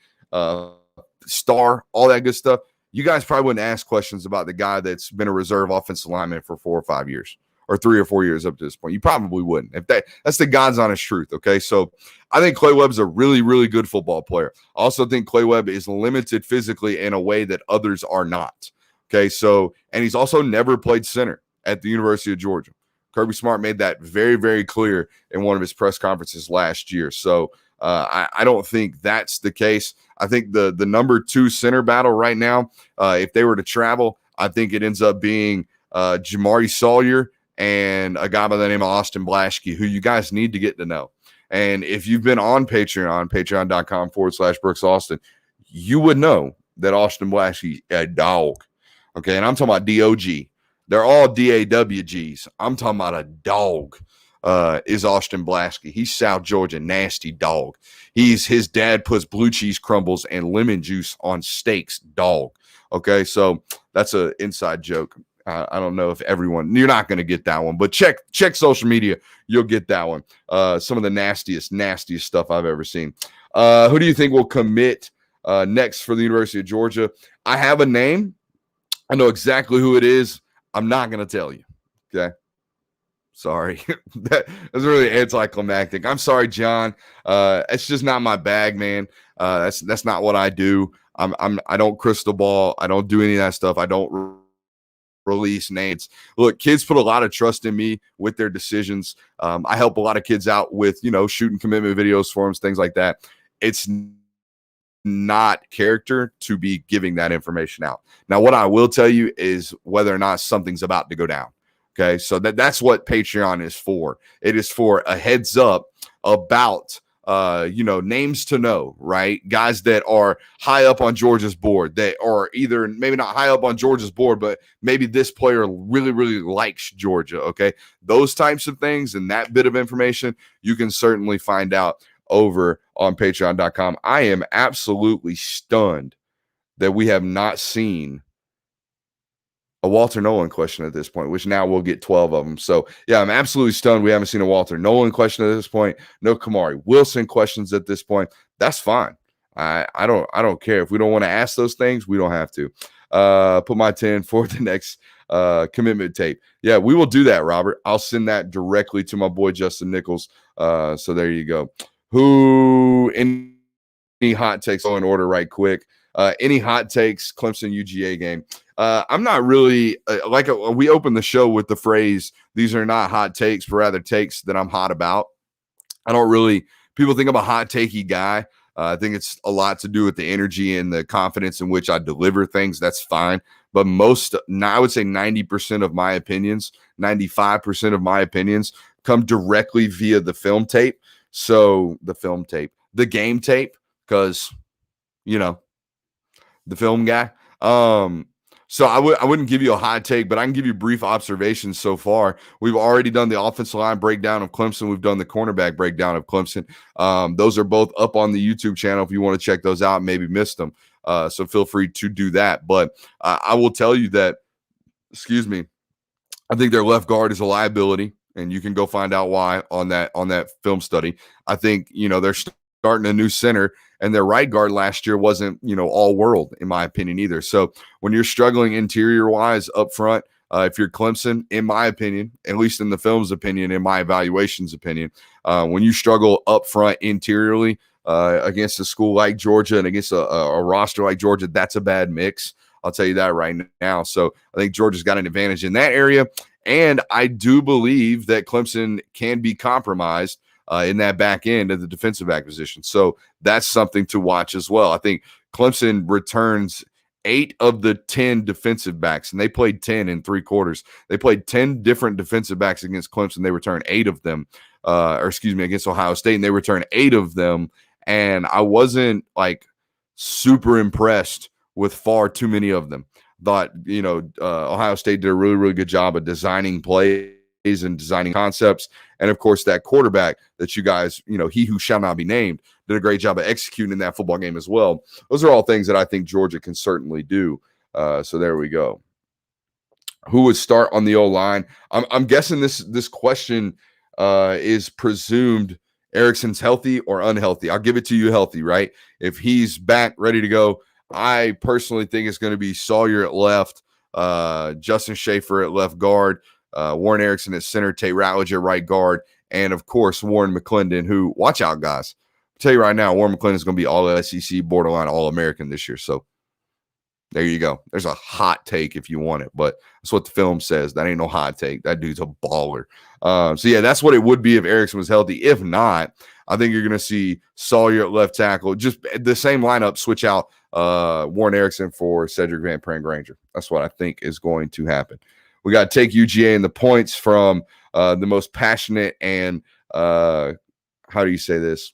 [SPEAKER 1] star, all that good stuff, you guys probably wouldn't ask questions about the guy that's been a reserve offensive lineman for 4 or 5 years. Or 3 or 4 years up to this point. You probably wouldn't. If that's the God's honest truth, okay? So I think Clay Webb's a really, really good football player. I also think Clay Webb is limited physically in a way that others are not, okay? So, and he's also never played center at the University of Georgia. Kirby Smart made that very, very clear in one of his press conferences last year. So I don't think that's the case. I think the #2 center battle right now, if they were to travel, I think it ends up being Jamari Sawyer and a guy by the name of Austin Blaschke, who you guys need to get to know. And if you've been on Patreon, patreon.com/Brooks Austin, you would know that Austin Blaschke a dog. Okay, and I'm talking about DOG. They're all DAWGs. I'm talking about a dog. Is Austin Blaschke. He's South Georgia nasty dog. His dad puts blue cheese crumbles and lemon juice on steaks, dog. Okay, so that's an inside joke. I don't know if everyone, you're not going to get that one, but check social media. You'll get that one. Some of the nastiest stuff I've ever seen. Who do you think will commit next for the University of Georgia? I have a name. I know exactly who it is. I'm not going to tell you. Okay. Sorry. That's really anticlimactic. I'm sorry, John. It's just not my bag, man. That's not what I do. I don't crystal ball. I don't do any of that stuff. I don't release names. Look, kids put a lot of trust in me with their decisions. I help a lot of kids out with, shooting commitment videos for them, things like that. It's not character to be giving that information out. Now, what I will tell you is whether or not something's about to go down. Okay, so that's what Patreon is for. It is for a heads up about names to know, right? Guys that are high up on Georgia's board, that are either maybe not high up on Georgia's board, but maybe this player really, really likes Georgia, okay? Those types of things and that bit of information, you can certainly find out over on patreon.com. I am absolutely stunned that we have not seen a Walter Nolan question at this point, which now we'll get 12 of them. So, yeah, I'm absolutely stunned we haven't seen a Walter Nolan question at this point. No Kamari Wilson questions at this point. That's fine. I don't care. If we don't want to ask those things, we don't have to. Put my 10 for the next commitment tape. Yeah, we will do that, Robert. I'll send that directly to my boy Justin Nichols. So there you go. Any hot takes in order right quick? Any hot takes, Clemson UGA game. I'm not really we opened the show with the phrase, these are not hot takes, but rather takes that I'm hot about. I don't really, people think I'm a hot takey guy. I think it's a lot to do with the energy and the confidence in which I deliver things. That's fine. But I would say 90% of my opinions, 95% of my opinions come directly via the film tape. So the game tape, because, the film guy. So I wouldn't give you a hot take, but I can give you brief observations so far. We've already done the offensive line breakdown of Clemson. We've done the cornerback breakdown of Clemson. Those are both up on the YouTube channel if you want to check those out, maybe missed them. So feel free to do that. But I will tell you that, I think their left guard is a liability, and you can go find out why on that film study. I think, they're starting a new center, and their right guard last year wasn't, all world in my opinion either. So when you're struggling interior wise up front, if you're Clemson, in my opinion, at least in the film's opinion, in my evaluation's opinion, when you struggle up front interiorly against a school like Georgia and against a roster like Georgia, that's a bad mix. I'll tell you that right now. So I think Georgia's got an advantage in that area. And I do believe that Clemson can be compromised in that back end of the defensive back position. So that's something to watch as well. I think Clemson returns 8 of the 10 defensive backs, and they played 10 in 3 quarters. They played 10 different defensive backs against Clemson. They returned 8 of them, against Ohio State, and they returned 8 of them. And I wasn't like super impressed with far too many of them. Thought, Ohio State did a really, really good job of designing plays and designing concepts. And of course, that quarterback that you guys, he who shall not be named, did a great job of executing in that football game as well. Those are all things that I think Georgia can certainly do. So there we go. Who would start on the O-line? I'm guessing this question is presumed Ericson's healthy or unhealthy. I'll give it to you healthy, right? If he's back, ready to go, I personally think it's going to be Sawyer at left, Justin Schaefer at left guard, Warren Ericson at center, Tate Ratledge at right guard, and of course Warren McClendon, who, watch out, guys. I'll tell you right now, Warren McClendon is going to be all SEC, borderline All-American this year. So there you go. There's a hot take if you want it, but that's what the film says. That ain't no hot take. That dude's a baller. So yeah, that's what it would be if Ericson was healthy. If not, I think you're going to see Sawyer at left tackle. Just the same lineup, switch out Warren Ericson for Cedric Van Pran-Granger. That's what I think is going to happen. We got to take UGA and the points from the most passionate and how do you say this?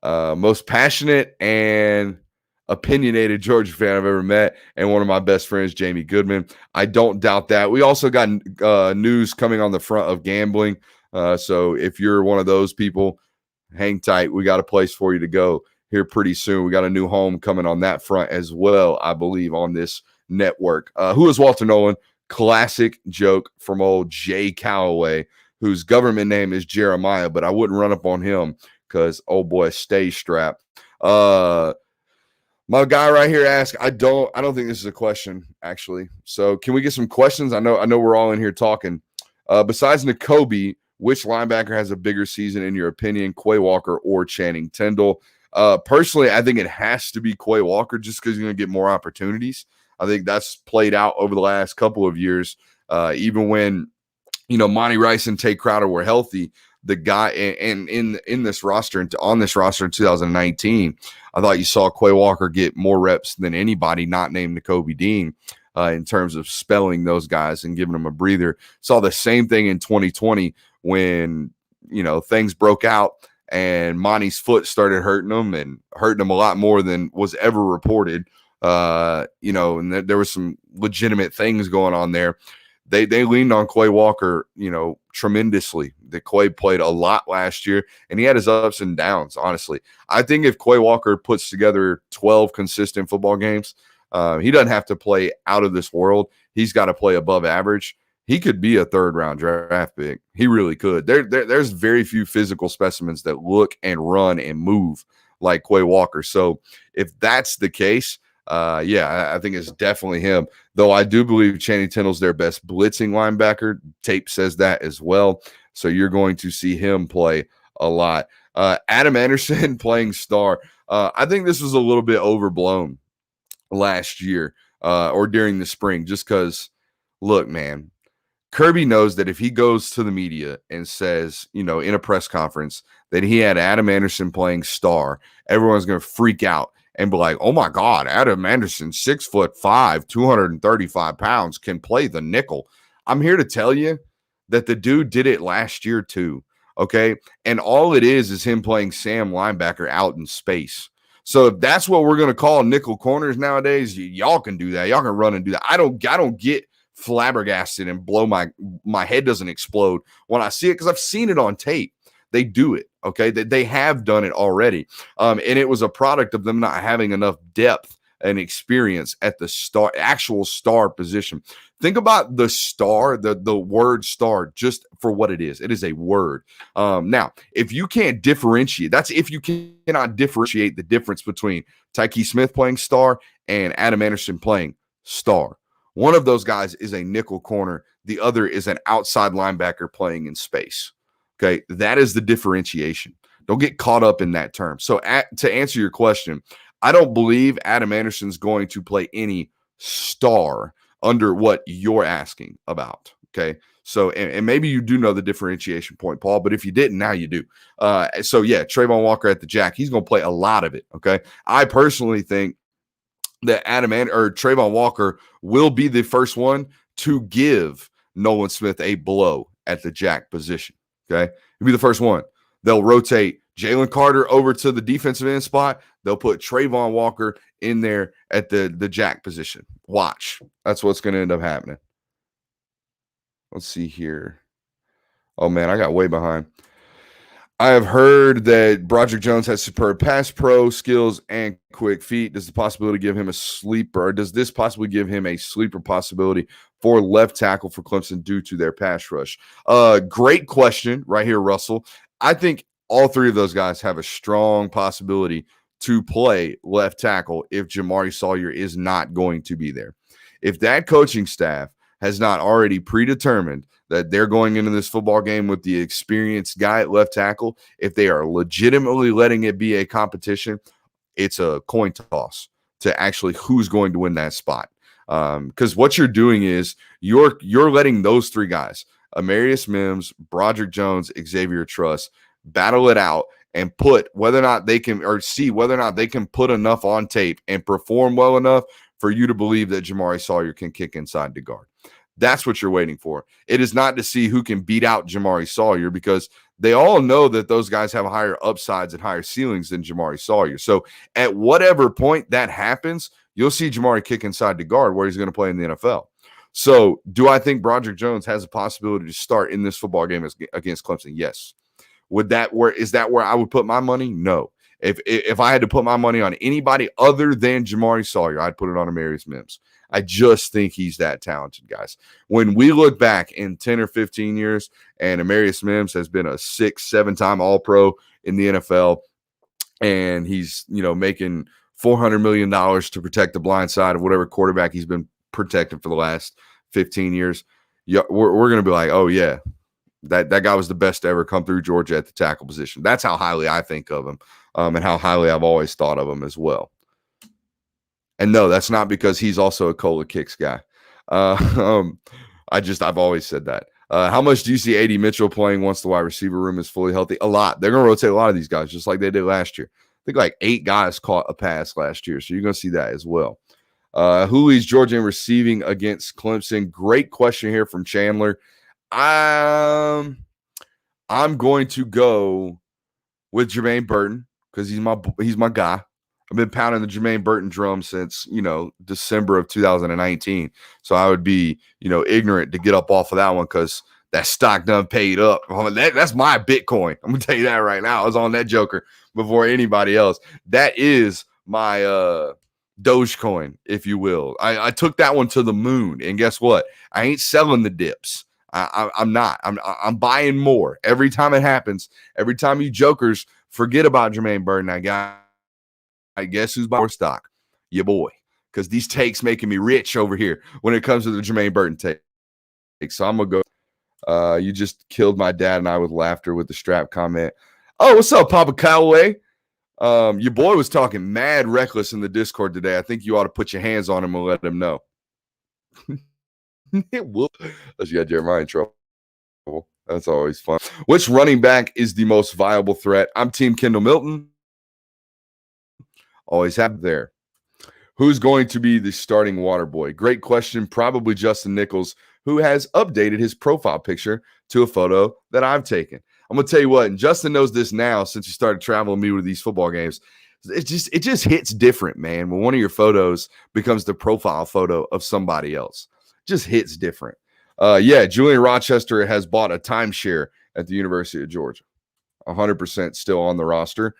[SPEAKER 1] Most passionate and opinionated Georgia fan I've ever met, and one of my best friends, Jamie Goodman. I don't doubt that. We also got news coming on the front of gambling. So if you're one of those people, hang tight. We got a place for you to go here pretty soon. We got a new home coming on that front as well, I believe, on this network. Who is Walter Nolan? Classic joke from old Jay Calloway, whose government name is Jeremiah, but I wouldn't run up on him because, oh boy, stay strapped. My guy right here asked, I don't think this is a question, actually. So can we get some questions? I know we're all in here talking. Besides Nakobe, which linebacker has a bigger season in your opinion, Quay Walker or Channing Tindall? Personally, I think it has to be Quay Walker just because you're going to get more opportunities. I think that's played out over the last couple of years. Even when, Monty Rice and Tate Crowder were healthy, the guy in this roster and on this roster in 2019, I thought you saw Quay Walker get more reps than anybody not named Nakobe Dean in terms of spelling those guys and giving them a breather. Saw the same thing in 2020 when, things broke out and Monty's foot started hurting him a lot more than was ever reported. And there was some legitimate things going on there. They leaned on Quay Walker, tremendously. The Quay played a lot last year, and he had his ups and downs, honestly. I think if Quay Walker puts together 12 consistent football games, he doesn't have to play out of this world. He's got to play above average. He could be a third-round draft pick. He really could. There's very few physical specimens that look and run and move like Quay Walker. So if that's the case, I think it's definitely him. Though I do believe Channing Tindall's their best blitzing linebacker. Tape says that as well. So you're going to see him play a lot. Adam Anderson playing star. I think this was a little bit overblown last year or during the spring just because, look, man, Kirby knows that if he goes to the media and says, in a press conference that he had Adam Anderson playing star, everyone's going to freak out and be like, oh my God, Adam Anderson, 6'5", 235 pounds, can play the nickel. I'm here to tell you that the dude did it last year too, okay? And all it is him playing Sam linebacker out in space. So if that's what we're going to call nickel corners nowadays, y'all can do that. Y'all can run and do that. I don't get flabbergasted and blow my head doesn't explode when I see it because I've seen it on tape. They do it, okay? They have done it already. And it was a product of them not having enough depth and experience at the actual star position. Think about the star, the word star, just for what it is. It is a word. Now, if you can't differentiate, that's if you cannot differentiate the difference between Tyke Smith playing star and Adam Anderson playing star. One of those guys is a nickel corner. The other is an outside linebacker playing in space. Okay, that is the differentiation. Don't get caught up in that term. So to answer your question, I don't believe Adam Anderson's going to play any star under what you're asking about. Okay. So, and maybe you do know the differentiation point, Paul, but if you didn't, now you do. So yeah, Trayvon Walker at the jack, he's going to play a lot of it. Okay. I personally think that Trayvon Walker will be the first one to give Nolan Smith a blow at the jack position. Okay. He'll be the first one. They'll rotate Jalen Carter over to the defensive end spot. They'll put Trayvon Walker in there at the jack position. Watch. That's what's going to end up happening. Let's see here. Oh, man, I got way behind. I have heard that Broderick Jones has superb pass pro skills and quick feet. Does this possibly give him a sleeper possibility for left tackle for Clemson due to their pass rush? Great question right here, Russell. I think all three of those guys have a strong possibility to play left tackle if Jamari Sawyer is not going to be there. If that coaching staff has not already predetermined that they're going into this football game with the experienced guy at left tackle, if they are legitimately letting it be a competition, it's a coin toss to actually who's going to win that spot. Because what you're doing is you're letting those three guys, Amarius Mims, Broderick Jones, Xavier Truss, battle it out and put whether or not they can, or see whether or not they can put enough on tape and perform well enough for you to believe that Jamari Sawyer can kick inside the guard. That's what you're waiting for. It is not to see who can beat out Jamari Sawyer, because they all know that those guys have higher upsides and higher ceilings than Jamari Sawyer. So at whatever point that happens, you'll see Jamari kick inside the guard where he's going to play in the NFL. So do I think Broderick Jones has a possibility to start in this football game against Clemson? Yes. Is that where I would put my money? No. If I had to put my money on anybody other than Jamari Sawyer, I'd put it on Amarius Mims. I just think he's that talented, guys. When we look back in 10 or 15 years, and Amarius Mims has been a 6-7-time All-Pro in the NFL, and he's, making $400 million to protect the blind side of whatever quarterback he's been protecting for the last 15 years, we're going to be like, oh, yeah, that guy was the best to ever come through Georgia at the tackle position. That's how highly I think of him, and how highly I've always thought of him as well. And no, that's not because he's also a Cola Kicks guy. I've always said that. How much do you see A.D. Mitchell playing once the wide receiver room is fully healthy? A lot. They're going to rotate a lot of these guys, just like they did last year. I think like 8 guys caught a pass last year, so you're going to see that as well. Who leads Georgia in receiving against Clemson? Great question here from Chandler. I'm going to go with Jermaine Burton because he's my guy. I've been pounding the Jermaine Burton drum since, December of 2019. So I would be, ignorant to get up off of that one because that stock done paid up. That's my Bitcoin. I'm going to tell you that right now. I was on that joker before anybody else. That is my Dogecoin, if you will. I took that one to the moon. And guess what? I ain't selling the dips. I'm not. I'm buying more. Every time it happens, every time you jokers forget about Jermaine Burton, I guess who's buying more stock? Your boy. Because these takes making me rich over here when it comes to the Jermaine Burton take. So I'm going to go. You just killed my dad and I with laughter with the strap comment. Oh, what's up, Papa Callaway? Your boy was talking mad reckless in the Discord today. I think you ought to put your hands on him and let him know. It will. Unless you got Jeremiah in trouble. That's always fun. Which running back is the most viable threat? I'm Team Kendall Milton. Always have there. Who's going to be the starting water boy? Great question. Probably Justin Nichols, who has updated his profile picture to a photo that I've taken. I'm going to tell you what, and Justin knows this now since he started traveling with me with these football games. It just hits different, man, when one of your photos becomes the profile photo of somebody else. It just hits different. Julian Rochester has bought a timeshare at the University of Georgia. 100% still on the roster.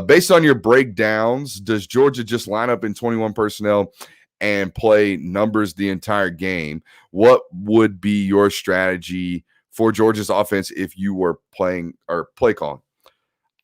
[SPEAKER 1] Based on your breakdowns, does Georgia just line up in 21 personnel and play numbers the entire game? What would be your strategy for Georgia's offense if you were playing or play calling?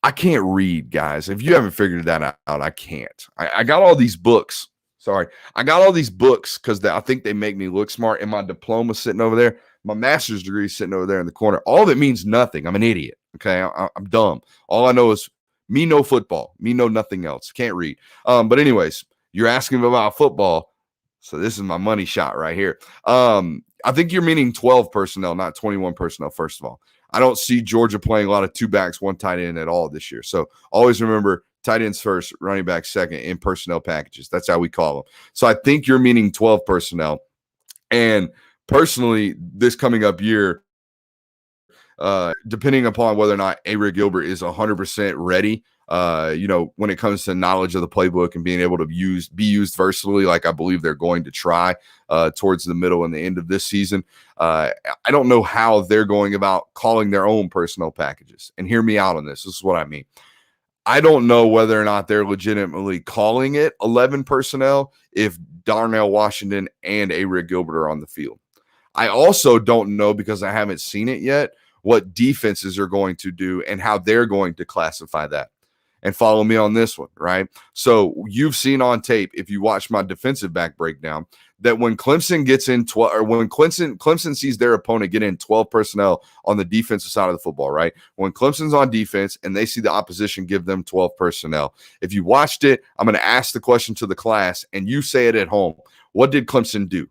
[SPEAKER 1] I can't read, guys. If you haven't figured that out, I can't. I got all these books. Sorry. I got all these books because I think they make me look smart, and my diploma sitting over there. My master's degree is sitting over there in the corner. All of it means nothing. I'm an idiot. Okay, I'm dumb. All I know is me know football. Me know nothing else. Can't read. But anyways, you're asking about football. So this is my money shot right here. I think you're meaning 12 personnel, not 21 personnel, first of all. I don't see Georgia playing a lot of two backs, one tight end at all this year. So always remember tight ends first, running back second in personnel packages. That's how we call them. So I think you're meaning 12 personnel. And personally, this coming up year, depending upon whether or not Eric Gilbert is 100% ready, when it comes to knowledge of the playbook and being able to be used versatily, like I believe they're going to try towards the middle and the end of this season. I don't know how they're going about calling their own personnel packages. And hear me out on this. This is what I mean. I don't know whether or not they're legitimately calling it 11 personnel if Darnell Washington and Eric Gilbert are on the field. I also don't know, because I haven't seen it yet, what defenses are going to do and how they're going to classify that. And follow me on this one, right? So you've seen on tape, if you watch my defensive back breakdown, that when Clemson gets in 12, or when Clemson sees their opponent get in 12 personnel on the defensive side of the football, right? When Clemson's on defense and they see the opposition give them 12 personnel, if you watched it, I'm going to ask the question to the class and you say it at home. What did Clemson do?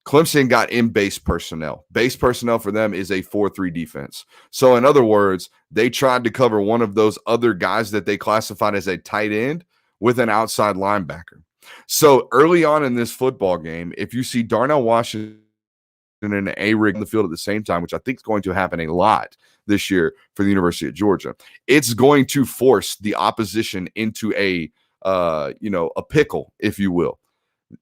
[SPEAKER 1] Clemson got in base personnel. Base personnel for them is a 4-3 defense. So in other words, they tried to cover one of those other guys that they classified as a tight end with an outside linebacker. So early on in this football game, if you see Darnell Washington and A-Rig on the field at the same time, which I think is going to happen a lot this year for the University of Georgia, it's going to force the opposition into a pickle, if you will,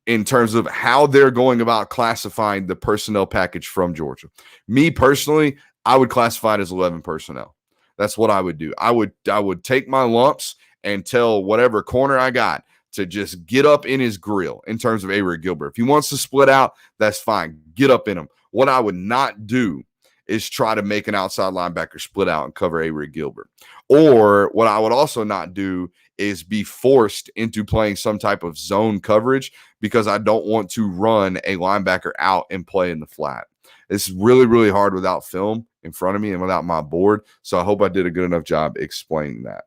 [SPEAKER 1] in terms of how they're going about classifying the personnel package from Georgia. Me personally, I would classify it as 11 personnel. That's what I would do. I would take my lumps and tell whatever corner I got to just get up in his grill in terms of Eric Gilbert. If he wants to split out, that's fine. Get up in him. What I would not do is try to make an outside linebacker split out and cover Eric Gilbert. Or what I would also not do is be forced into playing some type of zone coverage, because I don't want to run a linebacker out and play in the flat. It's really, really hard without film in front of me and without my board. So I hope I did a good enough job explaining that.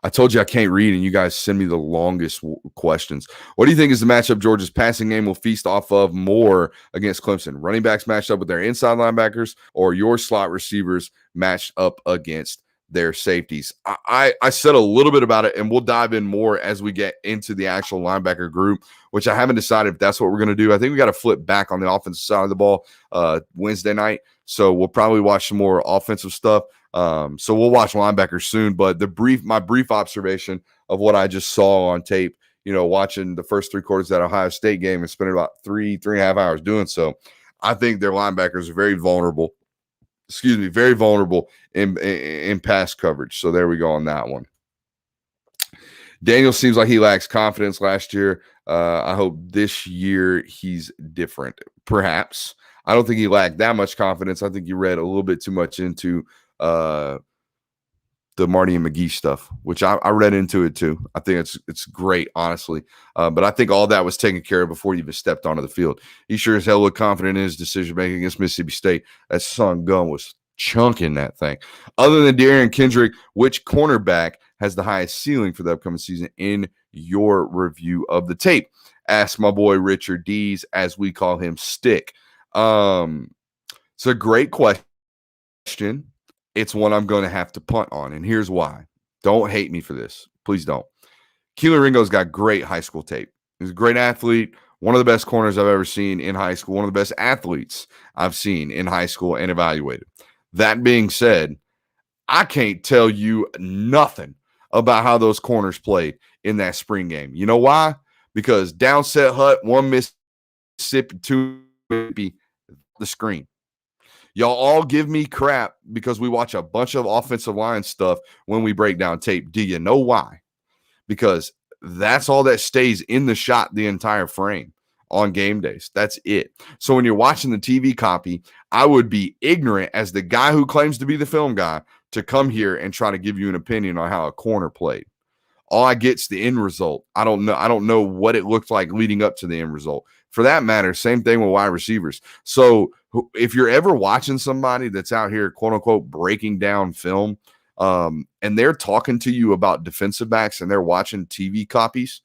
[SPEAKER 1] I told you I can't read, and you guys send me the longest questions. What do you think is the matchup Georgia's passing game will feast off of more against Clemson? Running backs matched up with their inside linebackers, or your slot receivers matched up against their safeties? I said a little bit about it, and we'll dive in more as we get into the actual linebacker group, which I haven't decided if that's what we're going to do. I think we got to flip back on the offensive side of the ball Wednesday night. So we'll probably watch some more offensive stuff. So we'll watch linebackers soon, but my brief observation of what I just saw on tape, watching the first three quarters of that Ohio State game and spending about three and a half hours doing so, I think their linebackers are very vulnerable in pass coverage. So there we go on that one. Daniel seems like he lacks confidence last year. I hope this year he's different. Perhaps. I don't think he lacked that much confidence. I think you read a little bit too much into the Marty and McGee stuff, which I read into it too. I think it's great, honestly. But I think all that was taken care of before he even stepped onto the field. He sure as hell looked confident in his decision-making against Mississippi State. That son gun was chunking that thing. Other than Darian Kendrick, which cornerback has the highest ceiling for the upcoming season in your review of the tape? Asked my boy Richard Dees, as we call him, Stick. It's a great question. It's one I'm going to have to punt on, and here's why. Don't hate me for this. Please don't. Keelan Ringo's got great high school tape. He's a great athlete, one of the best corners I've ever seen in high school, one of the best athletes I've seen in high school and evaluated. That being said, I can't tell you nothing about how those corners played in that spring game. You know why? Because downset hut, one Mississippi, two Mississippi, the screen. Y'all all give me crap because we watch a bunch of offensive line stuff when we break down tape. Do you know why? Because that's all that stays in the shot the entire frame on game days. That's it. So when you're watching the TV copy, I would be ignorant as the guy who claims to be the film guy to come here and try to give you an opinion on how a corner played. All I get's the end result. I don't know what it looked like leading up to the end result. For that matter, same thing with wide receivers. So if you're ever watching somebody that's out here, quote unquote, breaking down film, and they're talking to you about defensive backs and they're watching TV copies,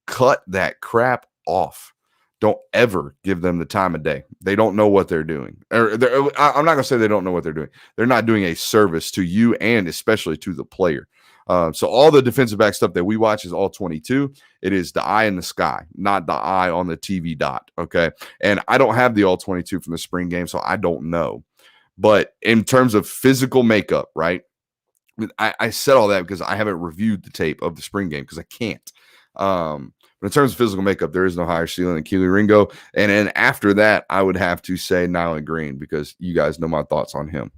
[SPEAKER 1] cut that crap off. Don't ever give them the time of day. They don't know what they're doing. I'm not going to say they don't know what they're doing. They're not doing a service to you and especially to the player. So all the defensive back stuff that we watch is all 22. It is the eye in the sky, not the eye on the TV dot, okay? And I don't have the all 22 from the spring game, so I don't know. But in terms of physical makeup, right? I said all that because I haven't reviewed the tape of the spring game because I can't. But in terms of physical makeup, there is no higher ceiling than Keely Ringo. And then after that, I would have to say Nyland Green because you guys know my thoughts on him.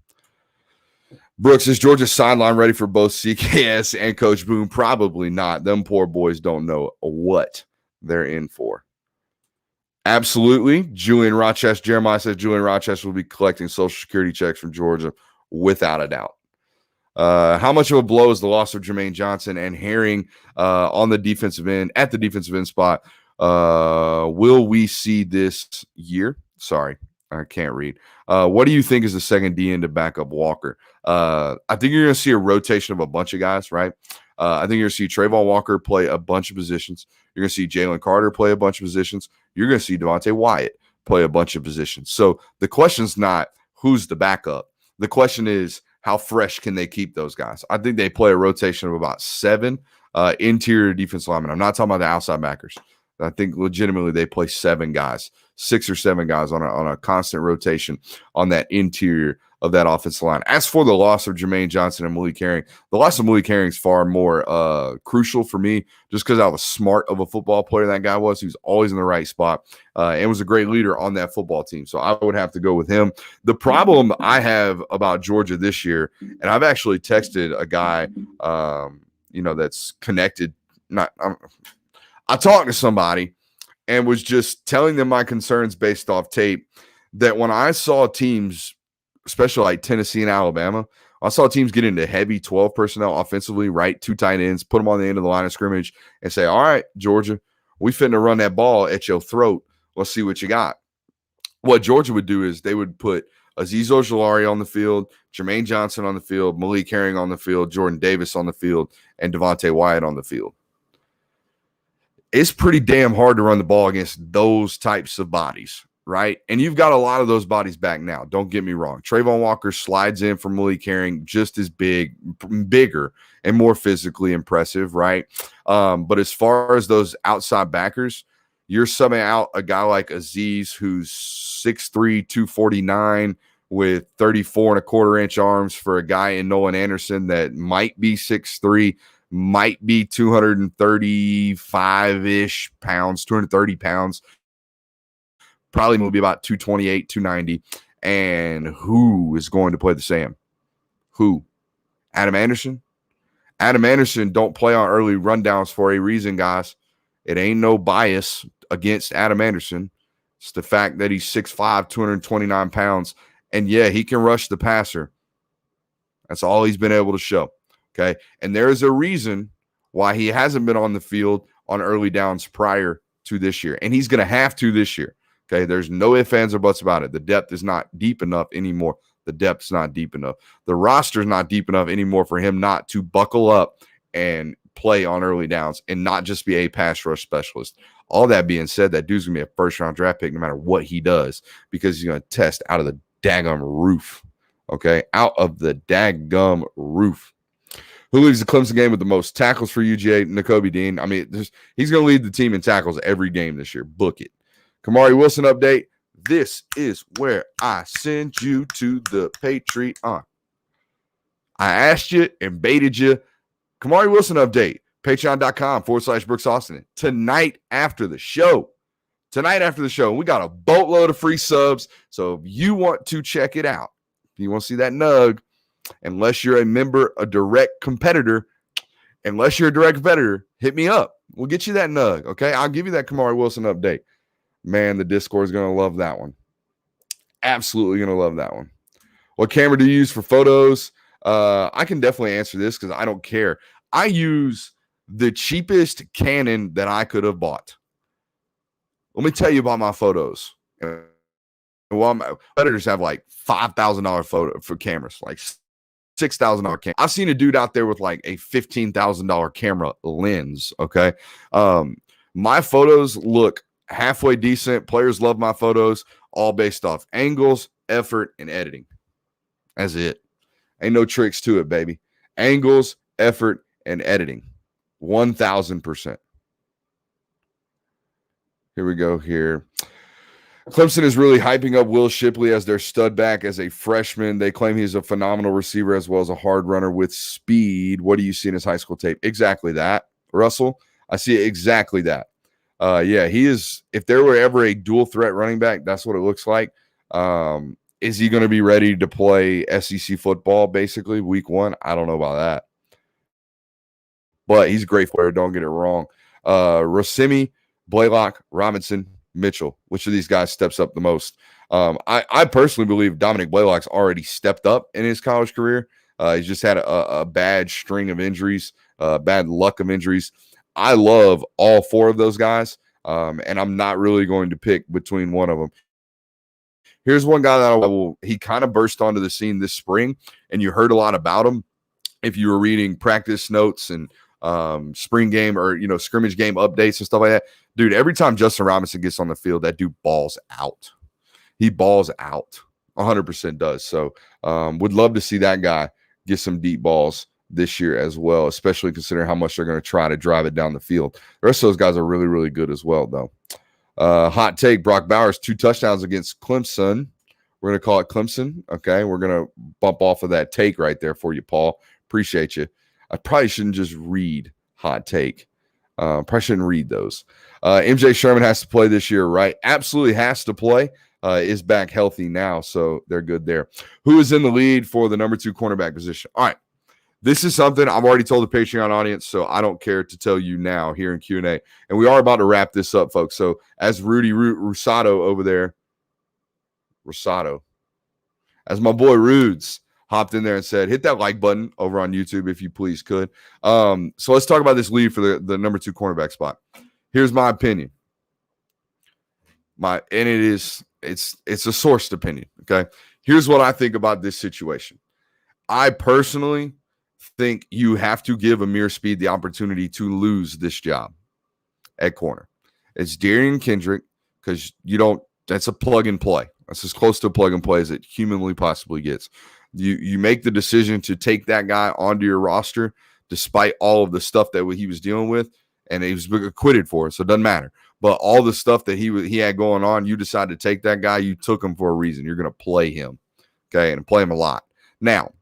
[SPEAKER 1] Brooks, is Georgia's sideline ready for both CKS and Coach Boone? Probably not. Them poor boys don't know what they're in for. Absolutely. Jeremiah says Julian Rochester will be collecting Social Security checks from Georgia without a doubt. How much of a blow is the loss of Jermaine Johnson and Herring on the defensive end at the defensive end spot? Will we see this year? Sorry, I can't read. What do you think is the second D end to back up Walker? I think you're going to see a rotation of a bunch of guys, right? I think you're going to see Trayvon Walker play a bunch of positions. You're going to see Jalen Carter play a bunch of positions. You're going to see Devontae Wyatt play a bunch of positions. So the question's not who's the backup. The question is, how fresh can they keep those guys? I think they play a rotation of about 7 interior defense linemen. I'm not talking about the outside backers. I think legitimately they play 7 guys, 6 or 7 guys on a constant rotation on that interior of that offensive line. As for the loss of Jermaine Johnson and Malik Herring, the loss of Malik Herring is far more crucial for me just because how smart of a football player that guy was. He was always in the right spot and was a great leader on that football team. So I would have to go with him. The problem I have about Georgia this year, and I've actually texted a guy, that's connected. I talked to somebody and was just telling them my concerns based off tape that when I saw teams, especially like Tennessee and Alabama, I saw teams get into heavy 12 personnel offensively, right? 2 tight ends, put them on the end of the line of scrimmage and say, all right, Georgia, we finna run that ball at your throat. Let's see what you got. What Georgia would do is they would put Azeez Ojulari on the field, Jermaine Johnson on the field, Malik Herring on the field, Jordan Davis on the field, and Devontae Wyatt on the field. It's pretty damn hard to run the ball against those types of bodies, right? And you've got a lot of those bodies back now. Don't get me wrong. Trayvon Walker slides in for Malik Herring, just as bigger and more physically impressive, right? But as far as those outside backers, you're subbing out a guy like Azeez, who's 6'3", 249 with 34 and a quarter inch arms for a guy in Nolan Anderson that might be 6'3", might be 235-ish pounds, 230 pounds, probably will be about 228, 290. And who is going to play the Sam? Who? Adam Anderson? Adam Anderson don't play on early rundowns for a reason, guys. It ain't no bias against Adam Anderson. It's the fact that he's 6'5", 229 pounds. And yeah, he can rush the passer. That's all he's been able to show. Okay. And there is a reason why he hasn't been on the field on early downs prior to this year. And he's going to have to this year. Okay. There's no ifs, ands, or buts about it. The depth is not deep enough anymore. The depth's not deep enough. The roster's not deep enough anymore for him not to buckle up and play on early downs and not just be a pass rush specialist. All that being said, that dude's going to be a first-round draft pick no matter what he does because he's going to test out of the daggum roof. Okay. Out of the daggum roof. Who leads the Clemson game with the most tackles for UGA? Nakobe Dean. I mean, he's going to lead the team in tackles every game this year. Book it. Kamari Wilson update. This is where I send you to the Patreon. I asked you and baited you. Kamari Wilson update. Patreon.com/Brooks Austin. Tonight after the show. We got a boatload of free subs. So if you want to check it out, if you want to see that nug, unless you're a direct competitor, hit me up. We'll get you that nug, okay? I'll give you that Kamari Wilson update. Man, the Discord is going to love that one. Absolutely going to love that one. What camera do you use for photos? I can definitely answer this because I don't care. I use the cheapest Canon that I could have bought. Let me tell you about my photos. Well, my editors have like $5,000 photo for cameras, like $6,000 camera. I've seen a dude out there with like a $15,000 camera lens. Okay. My photos look halfway decent. Players love my photos, all based off angles, effort, and editing. That's it. Ain't no tricks to it, baby. Angles, effort, and editing. 1,000%. Here we go here. Clemson is really hyping up Will Shipley as their stud back as a freshman. They claim he's a phenomenal receiver as well as a hard runner with speed. What do you see in his high school tape? Exactly that, Russell. I see exactly that. Yeah, he is. If there were ever a dual threat running back, that's what it looks like. Is he going to be ready to play SEC football basically week 1? I don't know about that. But he's a great player. Don't get it wrong. Rosemi, Blaylock, Robinson, Mitchell. Which of these guys steps up the most? I personally believe Dominic Blaylock's already stepped up in his college career. He's just had a bad string of injuries, bad luck of injuries. I love all 4 of those guys, and I'm not really going to pick between one of them. Here's one guy that he kind of burst onto the scene this spring, and you heard a lot about him if you were reading practice notes and spring game or, scrimmage game updates and stuff like that. Dude, every time Justin Robinson gets on the field, that dude balls out. He balls out. 100% does. So would love to see that guy get some deep balls this year as well, especially considering how much they're going to try to drive it down the field. The rest of those guys are really, really good as well, though. Hot take, Brock Bowers, 2 touchdowns against Clemson. We're going to call it Clemson. Okay, we're going to bump off of that take right there for you, Paul. Appreciate you. I probably shouldn't just read hot take. Probably shouldn't read those. MJ Sherman has to play this year, right? Absolutely has to play. Is back healthy now, so they're good there. Who is in the lead for the number 2 cornerback position? All right. This is something I've already told the Patreon audience, so I don't care to tell you now here in Q&A. And we are about to wrap this up, folks. So as Rudy Rusato over there, as my boy Rudes hopped in there and said, hit that like button over on YouTube if you please could. So let's talk about this lead for the number 2 cornerback spot. Here's my opinion. It's a sourced opinion, okay? Here's what I think about this situation. I personally think you have to give Amir Speed the opportunity to lose this job at corner. It's Darian Kendrick because that's a plug and play. That's as close to a plug and play as it humanly possibly gets. You make the decision to take that guy onto your roster despite all of the stuff that he was dealing with, and he was acquitted for it, so it doesn't matter. But all the stuff that he had going on, you decided to take that guy, you took him for a reason. You're going to play him, okay, and play him a lot. Now,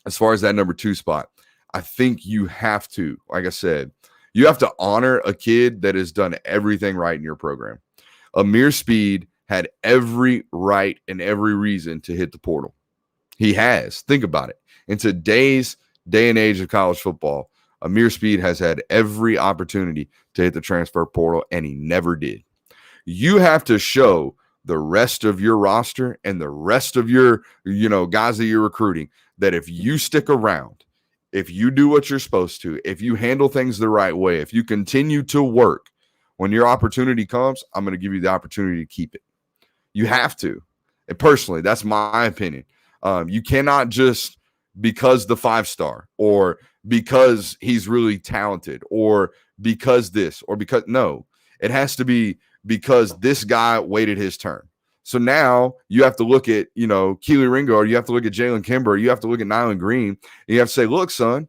[SPEAKER 1] as far as that number 2 spot, I think you have to, like I said, you have to honor a kid that has done everything right in your program. Amir Speed had every right and every reason to hit the portal. He has. Think about it. In today's day and age of college football, Amir Speed has had every opportunity to hit the transfer portal, and he never did. You have to show the rest of your roster and the rest of your, guys that you're recruiting that if you stick around, if you do what you're supposed to, if you handle things the right way, if you continue to work, when your opportunity comes, I'm going to give you the opportunity to keep it. You have to. And personally, that's my opinion. You cannot just because the 5-star or because he's really talented or because this or because no, it has to be because this guy waited his turn. So now you have to look at, Keely Ringo, or you have to look at Jalen Kimber, you have to look at Nyland Green, and you have to say, look, son,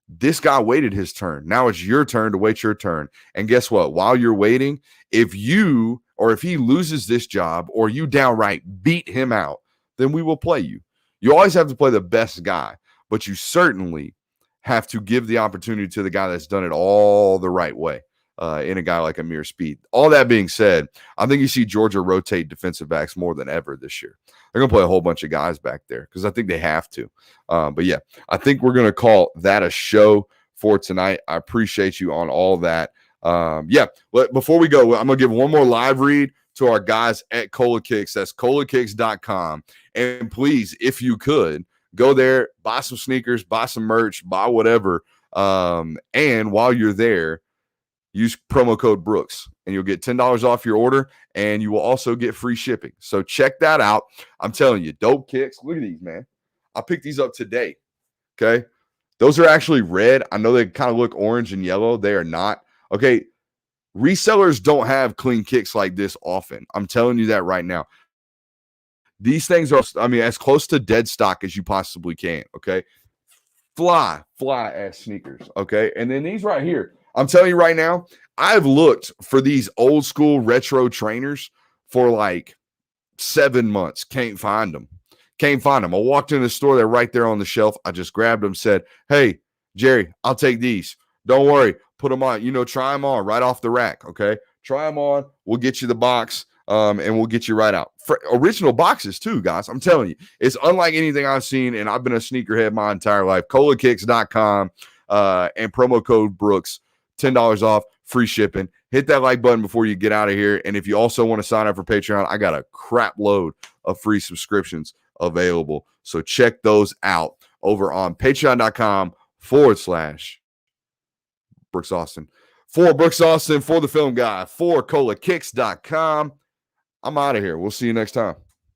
[SPEAKER 1] this guy waited his turn. Now it's your turn to wait your turn. And guess what? While you're waiting, if he loses this job or you downright beat him out, then we will play you. You always have to play the best guy, but you certainly have to give the opportunity to the guy that's done it all the right way. In a guy like Amir Speed. All that being said, I think you see Georgia rotate defensive backs more than ever this year. They're going to play a whole bunch of guys back there because I think they have to. But yeah, I think we're going to call that a show for tonight. I appreciate you on all that. Before we go, I'm going to give one more live read to our guys at Cola Kicks. That's colakicks.com. And please, if you could, go there, buy some sneakers, buy some merch, buy whatever. And while you're there, use promo code Brooks, and you'll get $10 off your order, and you will also get free shipping. So check that out. I'm telling you, dope kicks. Look at these, man. I picked these up today, okay? Those are actually red. I know they kind of look orange and yellow. They are not. Okay, Resellers don't have clean kicks like this often. I'm telling you that right now. These things are, I mean, as close to dead stock as you possibly can. Okay. Fly ass sneakers. Okay. And then these right here, I'm telling you right now, I've looked for these old school retro trainers for like 7 months. Can't find them. I walked in the store. They're right there on the shelf. I just grabbed them, said, "Hey, Jerry, I'll take these. Don't worry. Put them on. Try them on right off the rack. Okay. Try them on. We'll get you the box. And we'll get you right out. For original boxes too, guys. I'm telling you, it's unlike anything I've seen, and I've been a sneakerhead my entire life. ColaKicks.com and promo code Brooks, $10 off, free shipping. Hit that like button before you get out of here. And if you also want to sign up for Patreon, I got a crap load of free subscriptions available. So check those out over on patreon.com/Brooks Austin. For Brooks Austin, for the film guy, for ColaKicks.com. I'm out of here. We'll see you next time.